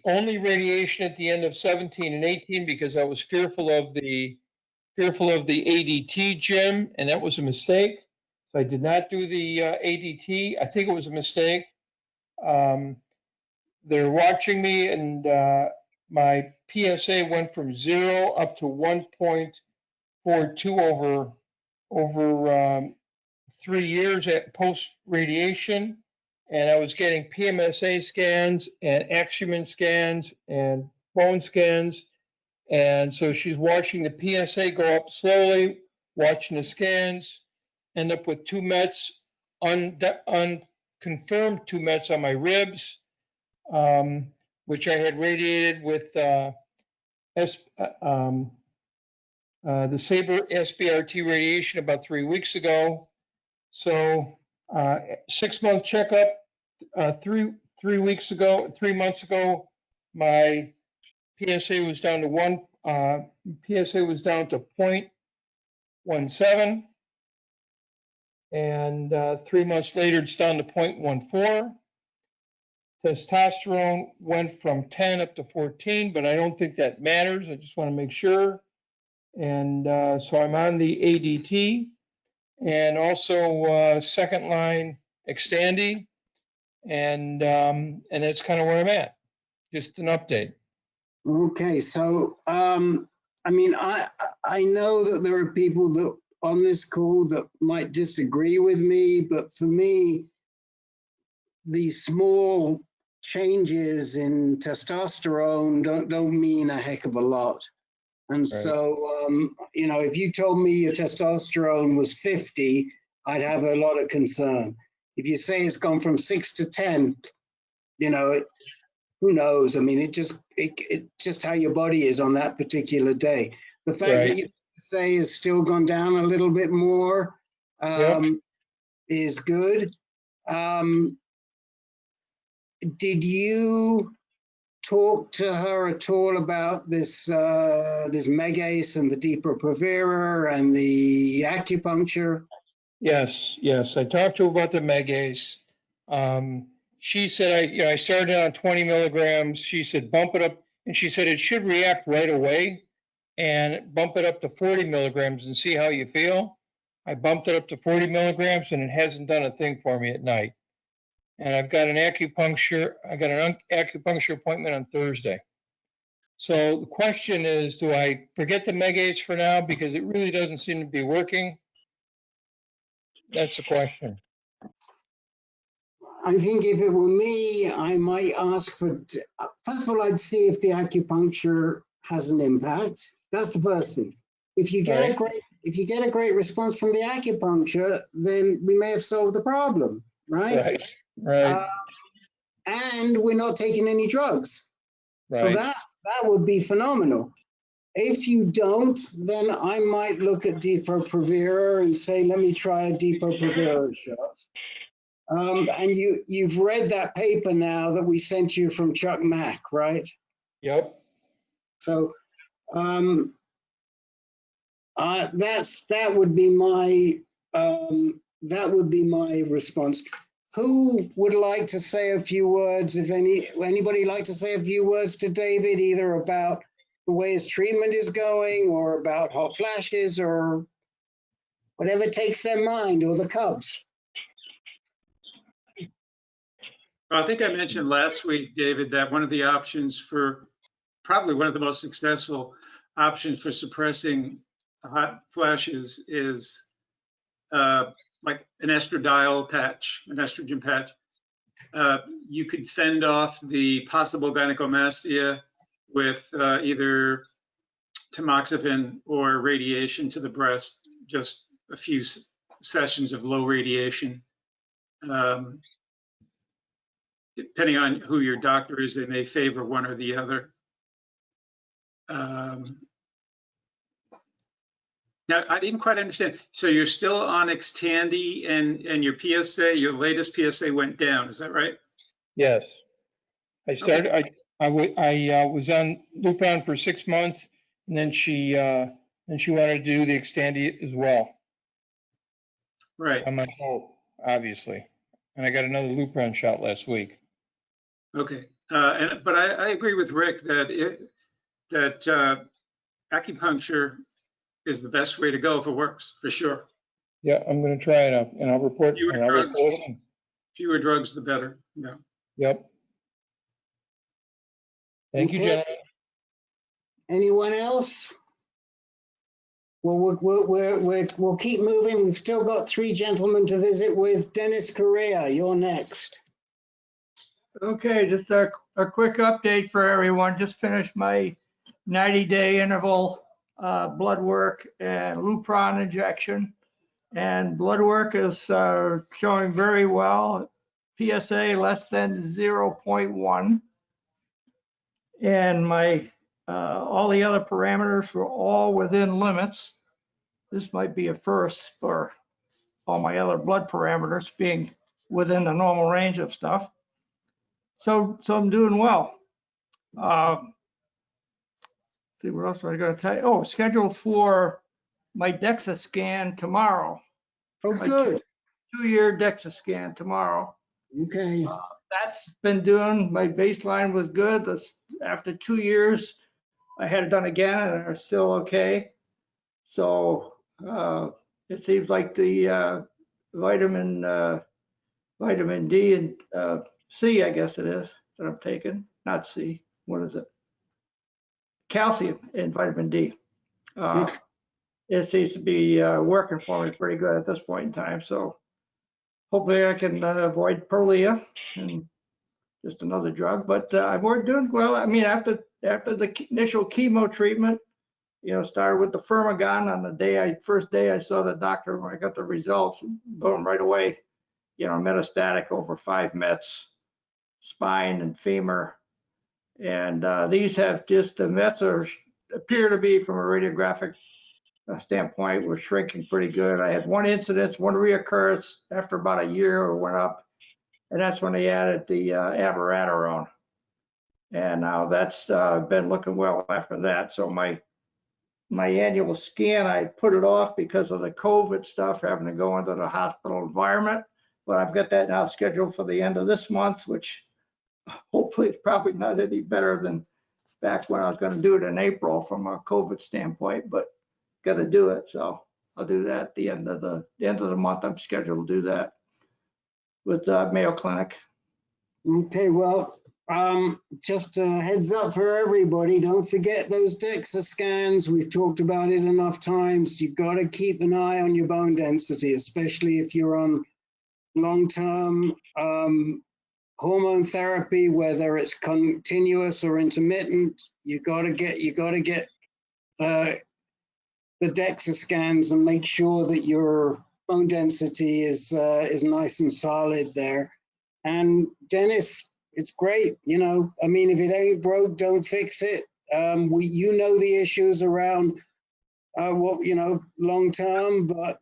only radiation at the end of 17 and 18 because I was fearful of the ADT, Jim, and that was a mistake. So I did not do the ADT. I think it was a mistake. They're watching me, and my PSA went from 0 up to 1.42 over 3 years at post-radiation. And I was getting PSMA scans and Axumin scans and bone scans. And so she's watching the PSA go up slowly, watching the scans, end up with 2 METs, unconfirmed 2 METs on my ribs, which I had radiated with the Sabre SBRT radiation about 3 weeks ago. So 6-month checkup, 3 months ago, my PSA was down to 0.17, and 3 months later it's down to 0.14. Testosterone went from 10 up to 14, but I don't think that matters. I just want to make sure. And so I'm on the ADT and also second line Xtandi, and that's kind of where I'm at. Just an update. Okay, so I mean, I know that there are people that on this call that might disagree with me, but for me, these small changes in testosterone don't mean a heck of a lot. And Right. so, you know, if you told me your testosterone was 50, I'd have a lot of concern. If you say it's gone from 6 to 10, you know, who knows? I mean, it just how your body is on that particular day. The fact Right. that you say it's still gone down a little bit more is good. Did you talk to her at all about this this Megace and the Depo-Provera and the acupuncture? Yes. I talked to her about the Megace. She said I started on 20 milligrams. She said bump it up, and she said it should react right away, and bump it up to 40 milligrams and see how you feel. I bumped it up to 40 milligrams, and it hasn't done a thing for me at night. And I've got an acupuncture. I got an acupuncture appointment on Thursday. So the question is, do I forget the Megace for now because it really doesn't seem to be working? That's the question. I think if it were me, I might ask for, first of all, I'd see if the acupuncture has an impact. That's the first thing. If you get a great response from the acupuncture, then we may have solved the problem, right? Right. And we're not taking any drugs. So Right. that would be phenomenal. If you don't, then I might look at Depo-Provera and say, let me try a Depo-Provera shot. And you've read that paper now that we sent you from Chuck Mack, right? Yep. So that would be my response. Who would like to say a few words? If anybody like to say a few words to David, either about the way his treatment is going, or about hot flashes, or whatever takes their mind, or the Cubs. I think I mentioned last week, David, that one of the options for, probably one of the most successful options for suppressing hot flashes is like an estradiol patch, an estrogen patch. You could fend off the possible gynecomastia with either tamoxifen or radiation to the breast, just a few sessions of low radiation. Depending on who your doctor is, they may favor one or the other. Now, I didn't quite understand. So you're still on Xtandi, and your PSA, your latest PSA went down. Is that right? Yes. I started. I was on Lupron for 6 months, and then she wanted to do the Xtandi as well. Right. On my hope, obviously, and I got another Lupron shot last week. Okay. But I agree with Rick that acupuncture is the best way to go if it works, for sure. Yeah, I'm going to try it out, and I'll report. Fewer drugs, the better. Yeah. Yep. Thank you, gentlemen. Anyone else? Well, we'll keep moving. We've still got 3 gentlemen to visit with. Dennis Correa, you're next. Okay, just a quick update for everyone. Just finished my 90-day interval blood work and Lupron injection. And blood work is showing very well. PSA less than 0.1. And my All the other parameters were all within limits. This might be a first for all my other blood parameters being within the normal range of stuff. So I'm doing well. See what else was I going to tell you? Oh, scheduled for my DEXA scan tomorrow. Oh, good. Two-year DEXA scan tomorrow. Okay. That's been doing. My baseline was good. After 2 years, I had it done again, and are still okay. So it seems like the vitamin D and C, I guess it is, that I'm taking. Not C. What is it? Calcium and vitamin D. It seems to be working for me pretty good at this point in time. So hopefully I can avoid Prolia and just another drug. But I'm doing well. I mean, after the initial chemo treatment, started with the Firmagon on the first day I saw the doctor when I got the results, boom, right away, metastatic over 5 mets, spine and femur. And these have just, the mets appear to be, from a radiographic standpoint, were shrinking pretty good. I had 1 incidence, 1 reoccurrence after about a year, it went up. And that's when they added the abiraterone. And now that's been looking well after that. So my annual scan, I put it off because of the COVID stuff, having to go into the hospital environment. But I've got that now scheduled for the end of this month, which hopefully is probably not any better than back when I was going to do it in April from a COVID standpoint, but got to do it. So I'll do that at the end of the month. I'm scheduled to do that with Mayo Clinic. Okay, well, just a heads up for everybody, don't forget those DEXA scans. We've talked about it enough times. You've got to keep an eye on your bone density, especially if you're on long-term hormone therapy, whether it's continuous or intermittent. You got to get the DEXA scans and make sure that your bone density is nice and solid there. And Dennis, it's great, I mean, if it ain't broke, don't fix it. The issues around long term, but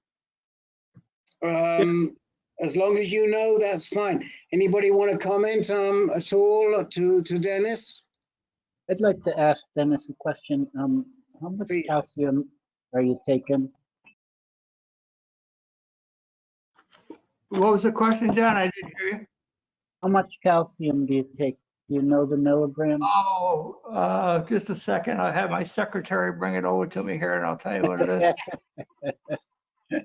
as long as that's fine. Anybody want to comment at all to Dennis? I'd like to ask Dennis a question. How much calcium are you taking? What was the question, John? I didn't hear you. How much calcium do you take? Do you know the milligrams? Oh, just a second. I'll have my secretary bring it over to me here, and I'll tell you what it is.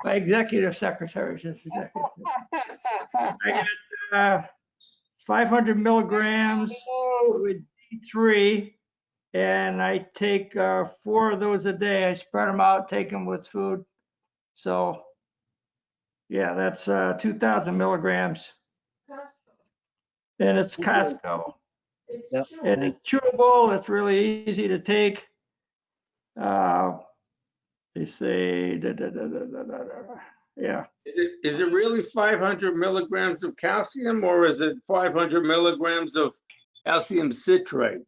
My executive secretary. I got 500 milligrams with D3, and I take 4 of those a day. I spread them out, take them with food. So, yeah, that's 2,000 milligrams. And it's Costco. Yep. And it's chewable. It's really easy to take. They say, yeah. Is it really 500 milligrams of calcium, or is it 500 milligrams of calcium citrate?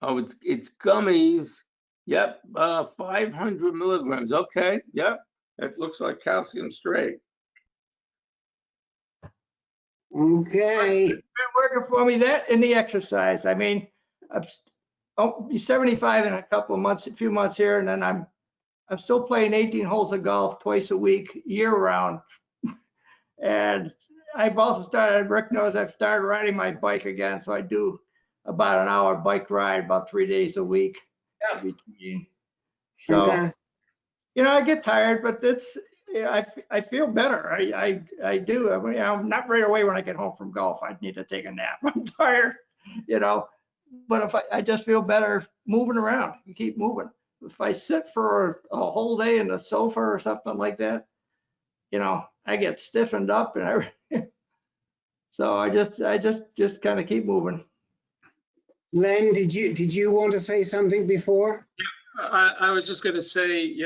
Oh, it's gummies. Yep, 500 milligrams. Okay, yep. It looks like calcium straight. Okay. It's been working for me, that and the exercise. I mean, I'll be 75 in a few months here, and then I'm still playing 18 holes of golf twice a week, year round. And I've also started, Rick knows, I've started riding my bike again. So I do about an hour bike ride, about 3 days a week. Yeah. Between. Fantastic. So, I get tired, but I feel better. I do. I mean, not right away when I get home from golf. I need to take a nap. I'm tired, But if I just feel better moving around, you keep moving. If I sit for a whole day in the sofa or something like that, I get stiffened up and everything. So I just kind of keep moving. Len, did you want to say something before? I was just going to say,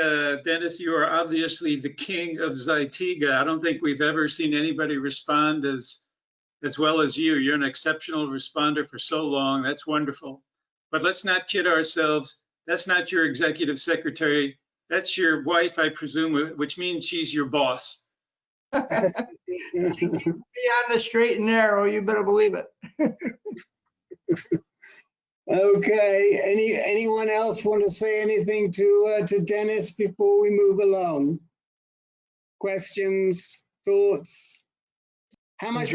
Dennis, you are obviously the king of Zytiga. I don't think we've ever seen anybody respond as as well as you. You're an exceptional responder for so long. That's wonderful. But let's not kid ourselves. That's not your executive secretary. That's your wife, I presume, which means she's your boss. Be on the straight and narrow, you better believe it. Okay, anyone else want to say anything to Dennis before we move along? Questions, thoughts? How much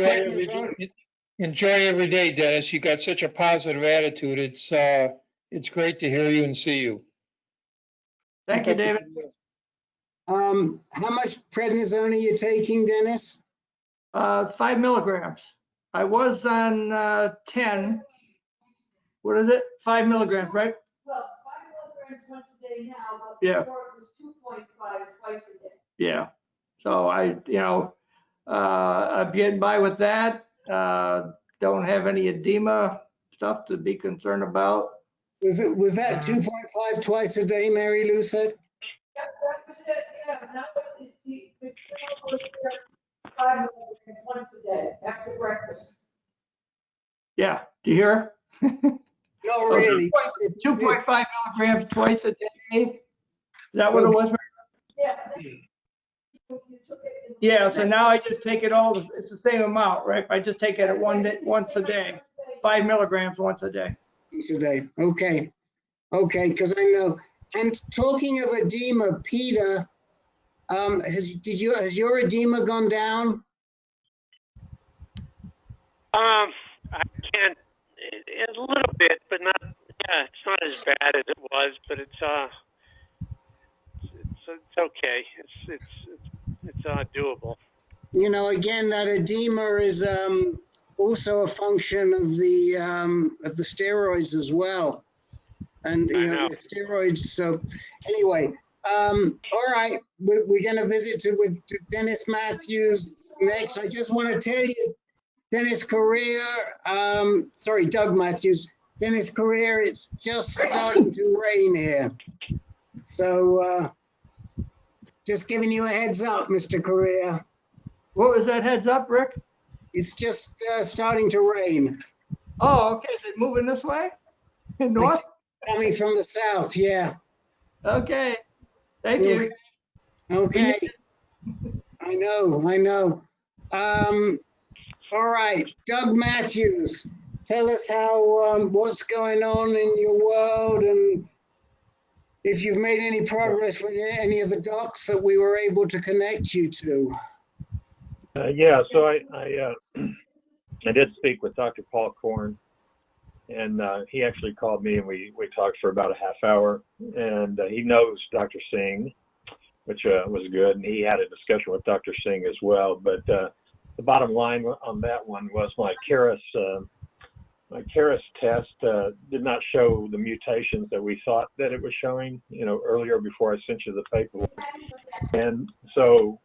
Enjoy every day, Dennis. You got such a positive attitude. It's great to hear you and see you. Thank you, David. How much prednisone are you taking, Dennis? 5 milligrams. I was on 10. What is it? 5 milligrams, right? Well, 5 milligrams once a day now, but Yeah. before it was 2.5 twice a day. Yeah. So I'm getting by with that. Don't have any edema stuff to be concerned about. Was that 2.5 twice a day, Mary Lou said? Yeah, that was it. Yeah, now it's 5 milligrams once a day after breakfast. Yeah. Do you hear? Not really. 2.5 milligrams twice a day. Is that what it was? Yeah. Yeah, so now I just take it all, it's the same amount, right? I just take it once a day, 5 milligrams once a day. Once a day, okay. Okay, because I know. And talking of edema, Peter, has your edema gone down? I can't, a little bit, but not, yeah, it's not as bad as it was, but it's okay. It's doable. You know, again, that edema is also a function of the steroids as well. And you know the steroids. So anyway, all right, we're going to visit with Dennis Matthews next. I just want to tell you, Dennis Correa, Doug Matthews, Dennis Correa, it's just starting to rain here. So just giving you a heads up, Mr. Correa. What was that heads up, Rick? It's just starting to rain. Oh, okay. Is it moving this way? North? Coming from the south, yeah. Okay. Thank you. Okay. I know. All right, Doug Matthews, tell us how what's going on in your world and if you've made any progress with any of the docs that we were able to connect you to. Yeah, so I did speak with Dr. Paul Kwon, and he actually called me and we talked for about a half hour, and he knows Dr. Singh, which was good, and he had a discussion with Dr. Singh as well. But the bottom line on that one was my KRAS test did not show the mutations that we thought that it was showing, earlier before I sent you the paperwork. And so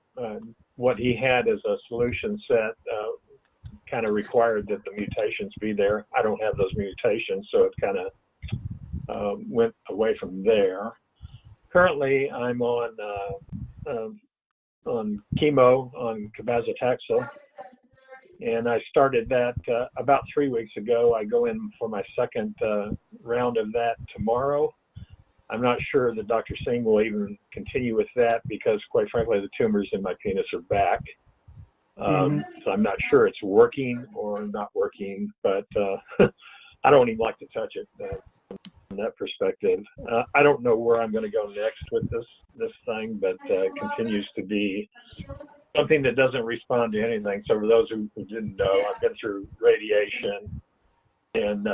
what he had as a solution set kind of required that the mutations be there. I don't have those mutations, so it kind of went away from there. Currently, I'm on chemo, on cabazitaxel, and I started that about 3 weeks ago. I go in for my second round of that tomorrow. I'm not sure that Dr. Singh will even continue with that because, quite frankly, the tumors in my penis are back. So I'm not sure it's working or not working, but I don't even like to touch it from that perspective. I don't know where I'm going to go next with this thing, but continues to be something that doesn't respond to anything. So for those who didn't know, I've been through radiation and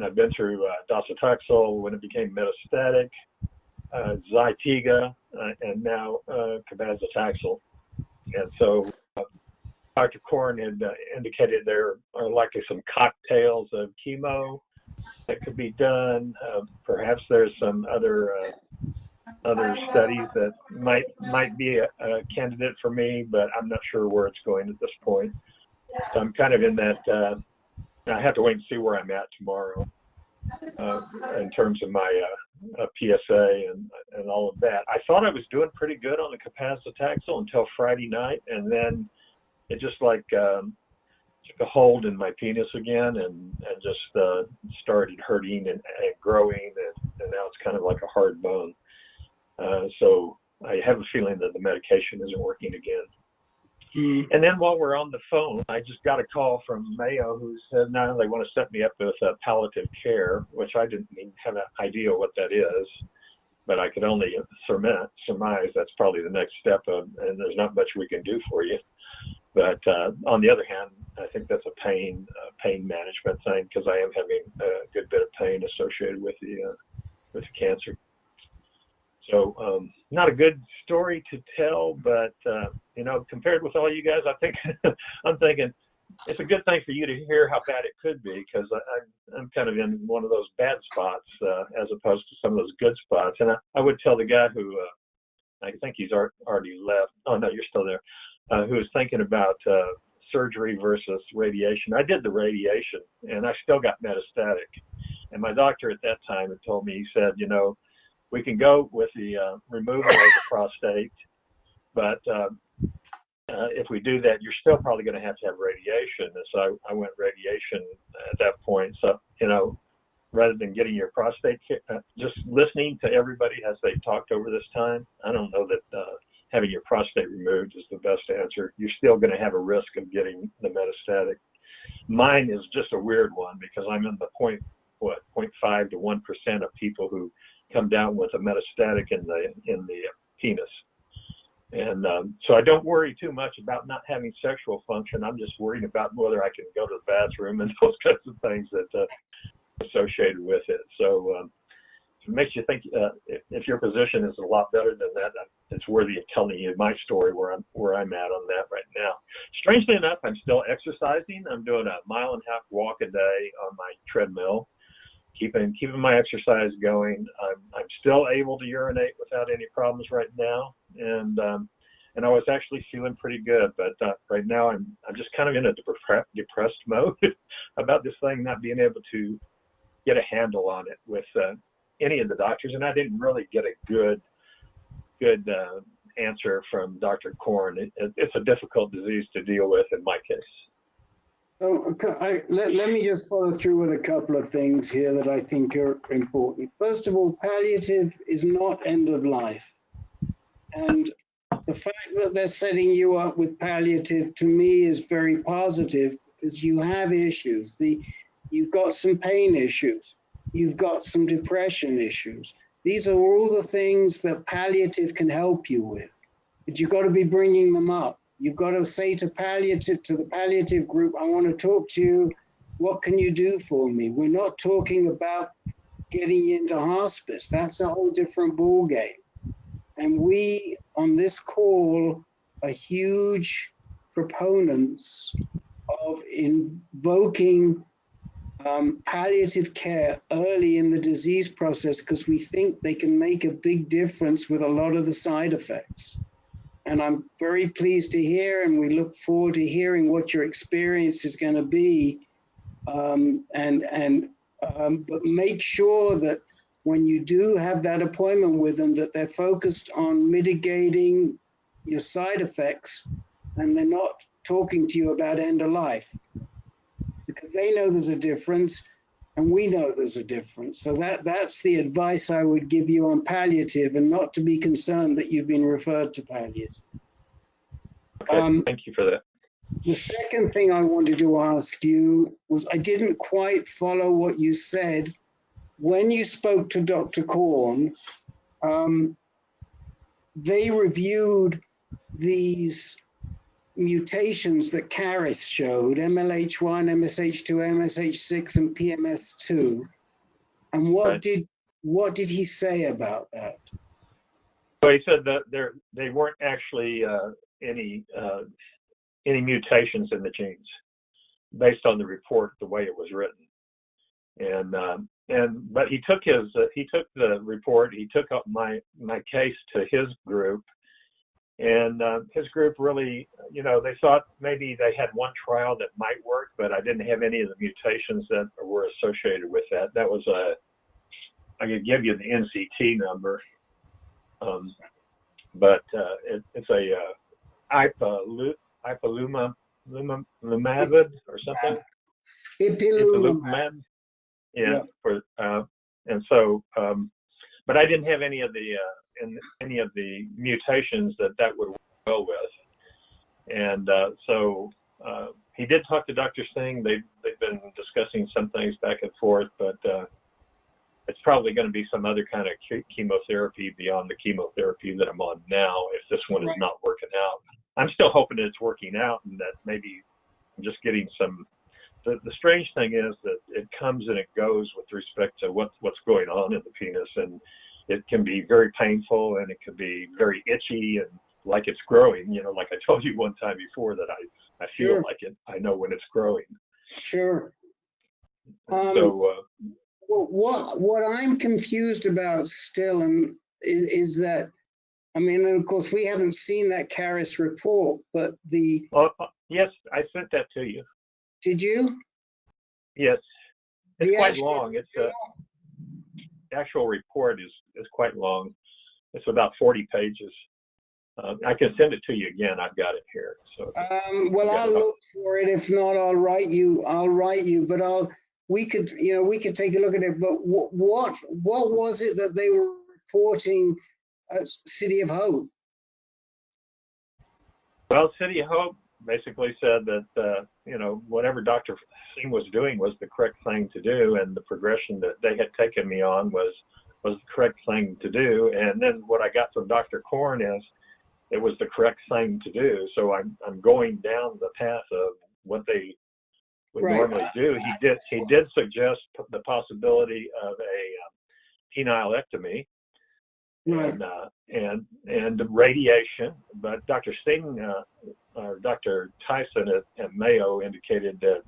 I've been through docetaxel when it became metastatic, Zytiga, and now cabazitaxel. And so Dr. Kwon had indicated there are likely some cocktails of chemo that could be done. Perhaps there's some other studies that might be a candidate for me, but I'm not sure where it's going at this point. So I'm kind of in that. I have to wait and see where I'm at tomorrow in terms of my PSA and all of that. I thought I was doing pretty good on the cabazitaxel until Friday night, and then it just like took a hold in my penis again and just started hurting and growing, and now it's kind of like a hard bone. So I have a feeling that the medication isn't working again. And then while we're on the phone, I just got a call from Mayo who said now they want to set me up with palliative care, which I didn't even have an idea what that is, but I could only surmise that's probably the next step, and there's not much we can do for you. But on the other hand, I think that's a pain management thing, because I am having a good bit of pain associated with the cancer. So not a good story to tell, but you know, compared with all you guys, I think I'm thinking it's a good thing for you to hear how bad it could be, because I'm kind of in one of those bad spots as opposed to some of those good spots. And I would tell the guy who I think he's already left. Oh no, you're still there. Who was thinking about surgery versus radiation. I did the radiation, and I still got metastatic. And my doctor at that time had told me, he said, you know, we can go with the removal of the prostate, but if we do that, you're still probably going to have radiation. And so I went radiation at that point. So, you know, rather than getting your prostate, just listening to everybody as they talked over this time, I don't know that having your prostate removed is the best answer. You're still going to have a risk of getting the metastatic. Mine is just a weird one because I'm in the 0.5 to 1% of people who come down with a metastatic in the penis. And so I don't worry too much about not having sexual function. I'm just worried about whether I can go to the bathroom and those kinds of things that associated with it. So it makes you think if your position is a lot better than that, it's worthy of telling you my story where I'm at on that right now. Strangely enough, I'm still exercising. I'm doing a 1.5 mile walk a day on my treadmill, keeping my exercise going. I'm still able to urinate without any problems right now, and I was actually feeling pretty good. But right now I'm just kind of in a depressed mode about this thing not being able to get a handle on it with any of the doctors, and I didn't really get a good answer from Dr. Kwon. It's a difficult disease to deal with in my case. So let me just follow through with a couple of things here that I think are important. First of all, palliative is not end of life. And the fact that they're setting you up with palliative to me is very positive, because you have issues. You've got some pain issues. You've got some depression issues. These are all the things that palliative can help you with, but you've got to be bringing them up. You've got to say to the palliative group, I want to talk to you. What can you do for me? We're not talking about getting into hospice. That's a whole different ballgame. And we, on this call, are huge proponents of invoking palliative care early in the disease process, because we think they can make a big difference with a lot of the side effects. And I'm very pleased to hear, and we look forward to hearing what your experience is going to be. But make sure that when you do have that appointment with them, that they're focused on mitigating your side effects, and they're not talking to you about end of life, because they know there's a difference and we know there's a difference. So that's the advice I would give you on palliative, and not to be concerned that you've been referred to palliative. Okay, thank you for that. The second thing I wanted to ask you was, I didn't quite follow what you said. When you spoke to Dr. Kwon, they reviewed these mutations that Caris showed, MLH1, MSH2, MSH6, and PMS2. And what did he say about that? So he said that they weren't actually any mutations in the genes, based on the report, the way it was written. But he took the report, he took up my case to his group. And his group really, you know, they thought maybe they had one trial that might work, but I didn't have any of the mutations that were associated with that. That was I could give you the NCT number, but it's a ipilimumab Lumumab or something. Ipilimumab. Yeah. And so, but I didn't have any of the mutations that would work well with. And so he did talk to Dr. Singh. They've been discussing some things back and forth, but it's probably going to be some other kind of chemotherapy beyond the chemotherapy that I'm on now if this one is not working out. I'm still hoping that it's working out and that maybe I'm just getting some. The strange thing is that it comes and it goes with respect to what's going on in the penis, and it can be very painful and it can be very itchy and like it's growing. You know, like I told you one time before that I feel like it. I know when it's growing. Sure. So what I'm confused about still is that, I mean, and of course we haven't seen that Caris report, but yes, I sent that to you. Did you? Yes, it's quite long. It's the actual report is quite long. It's about 40 pages. I can send it to you again. I've got it here. So well, I'll look for it. If not, I'll write you. But we could take a look at it. But what was it that they were reporting at City of Hope? Well, City of Hope basically said that whatever Dr. Singh was doing was the correct thing to do, and the progression that they had taken me on was the correct thing to do. And then what I got from Dr. Kwon is it was the correct thing to do. So I'm going down the path of what they would normally do. He did suggest the possibility of a penilectomy and radiation, but Dr. Singh or Dr. Tyson at Mayo indicated that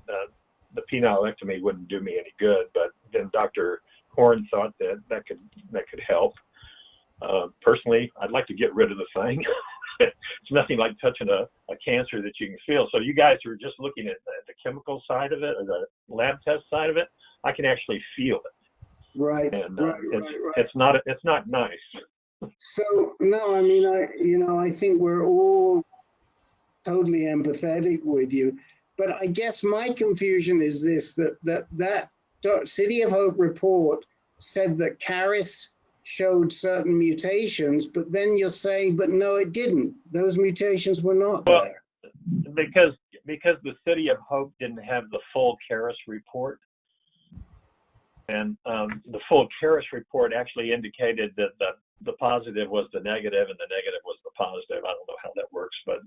the penilectomy wouldn't do me any good. But then Dr. Kwon thought that could help. Personally, I'd like to get rid of the thing. It's nothing like touching a cancer that you can feel. So you guys are just looking at the chemical side of it or the lab test side of it. I can actually feel it. Right. And it's not nice. So no, I mean, I think we're all totally empathetic with you, but I guess my confusion is this: that City of Hope report said that Caris showed certain mutations, but then you're saying, but no, it didn't. Those mutations were not there. Because the City of Hope didn't have the full Caris report. And the full Caris report actually indicated that the positive was the negative and the negative was the positive. I don't know how that works, but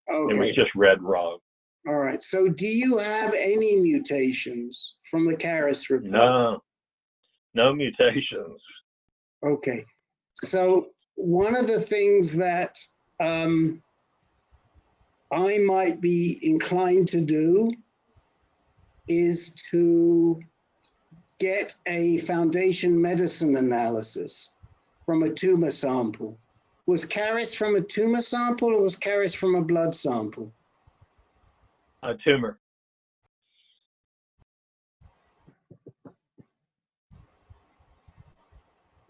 it was just read wrong. All right. So do you have any mutations from the Caris report? No mutations. Okay. So one of the things that I might be inclined to do is to get a foundation medicine analysis from a tumor sample. Was Caris from a tumor sample or was Caris from a blood sample? A tumor.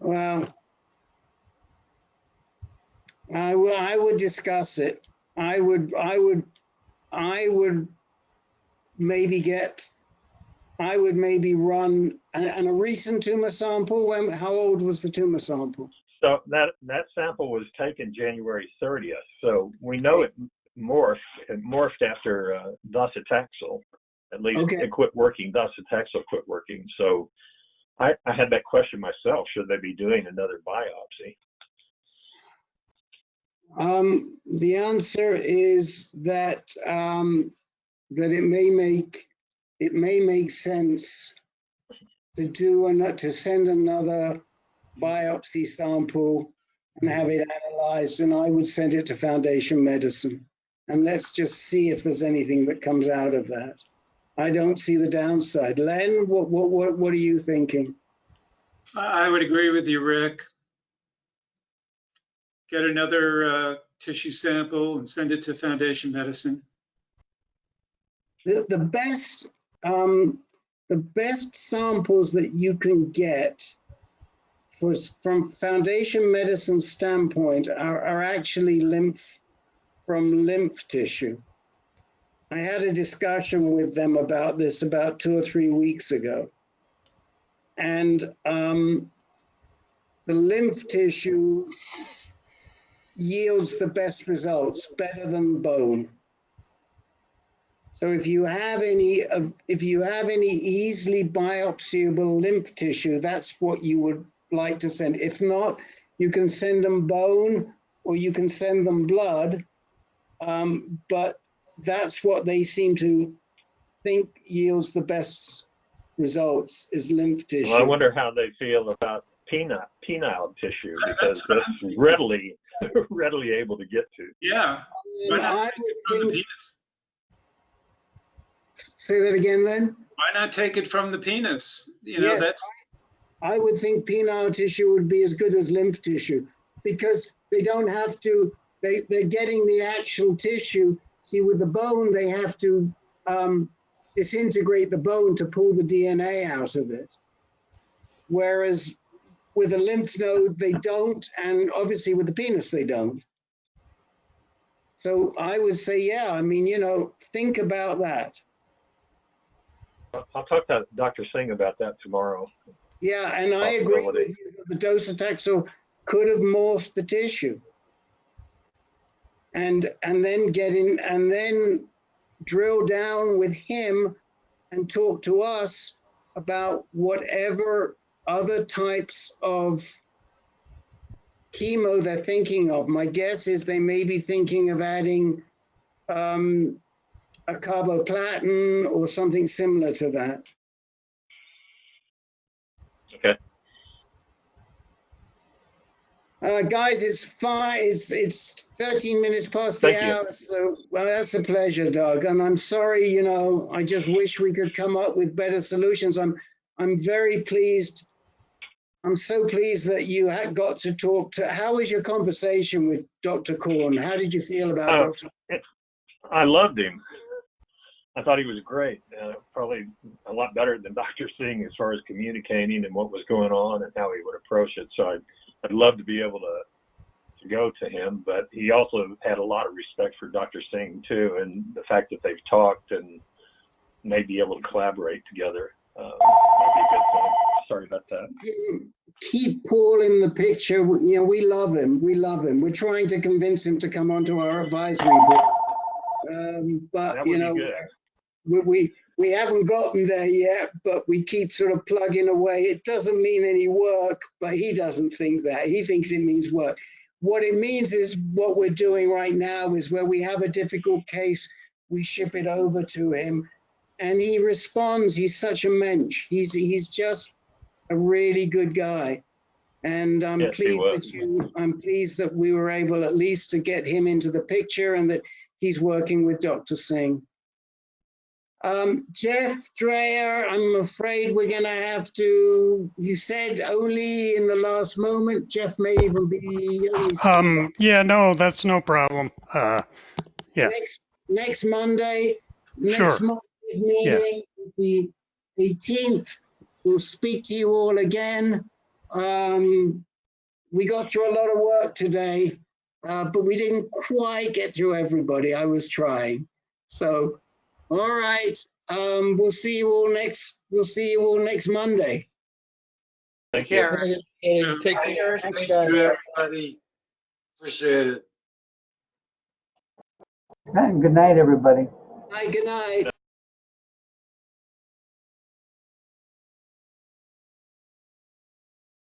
Well, I would discuss it. I would maybe run and a recent tumor sample. How old was the tumor sample? So that sample was taken January 30th. So we know it morphed after docetaxel. At least it quit working. Docetaxel quit working. So I had that question myself. Should they be doing another biopsy? The answer is that it may make sense to send another biopsy sample and have it analyzed, and I would send it to Foundation Medicine, and let's just see if there's anything that comes out of that. I don't see the downside. Len, what are you thinking? I would agree with you, Rick. Get another tissue sample and send it to Foundation Medicine. The best samples that you can get from Foundation Medicine standpoint are actually lymph tissue. I had a discussion with them about this about 2 or 3 weeks ago. And the lymph tissue yields the best results, better than bone. So if you have any easily biopsyable lymph tissue, that's what you would like to send. If not, you can send them bone or you can send them blood. But that's what they seem to think yields the best results is lymph tissue. Well, I wonder how they feel about penile tissue, because that's readily able to get to. Yeah. Why not take it from the penis? Say that again, Len? Why not take it from the penis? You know, Yes, I would think penile tissue would be as good as lymph tissue, because they don't have to, they're getting the actual tissue. See, with the bone, they have to disintegrate the bone to pull the DNA out of it. Whereas with a lymph node, they don't, and obviously with the penis, they don't. So I would say, yeah, I mean, you know, think about that. I'll talk to Dr. Singh about that tomorrow. Yeah, and I agree with you that the docetaxel could have morphed the tissue. And then drill down with him and talk to us about whatever other types of chemo they're thinking of. My guess is they may be thinking of adding a carboplatin or something similar to that. Okay. Guys, it's fine. It's 13 minutes past the hour. So, well, that's a pleasure, Doug. And I'm sorry, you know, I just wish we could come up with better solutions. I'm very pleased. I'm so pleased that you had got to talk to. How was your conversation with Dr. Kwon? How did you feel about Dr. I loved him. I thought he was great. Probably a lot better than Dr. Singh as far as communicating and what was going on and how he would approach it. So I'd love to be able to go to him, but he also had a lot of respect for Dr. Singh too, and the fact that they've talked and may be able to collaborate together might be a good thing. Sorry about that. Keep Paul in the picture. You know, we love him. We love him. We're trying to convince him to come onto our advisory board. But you know, we haven't gotten there yet, but we keep sort of plugging away. It doesn't mean any work, but he doesn't think that. He thinks it means work. What it means is what we're doing right now is where we have a difficult case, we ship it over to him and he responds. He's such a mensch. He's just a really good guy. And I'm pleased that we were able at least to get him into the picture and that he's working with Dr. Singh. Jeff Dreyer, I'm afraid we're going to have to, you said only in the last moment. Jeff may even be. Yeah, no, that's no problem. Yeah. Next Monday, Sure. Monday's meeting, the 18th, we'll speak to you all again. We got through a lot of work today, but we didn't quite get through everybody. I was trying. So, all right. We'll see you all next Monday. Thank you. Take care. Thank you, everybody. Appreciate it. Good night, everybody. Good night.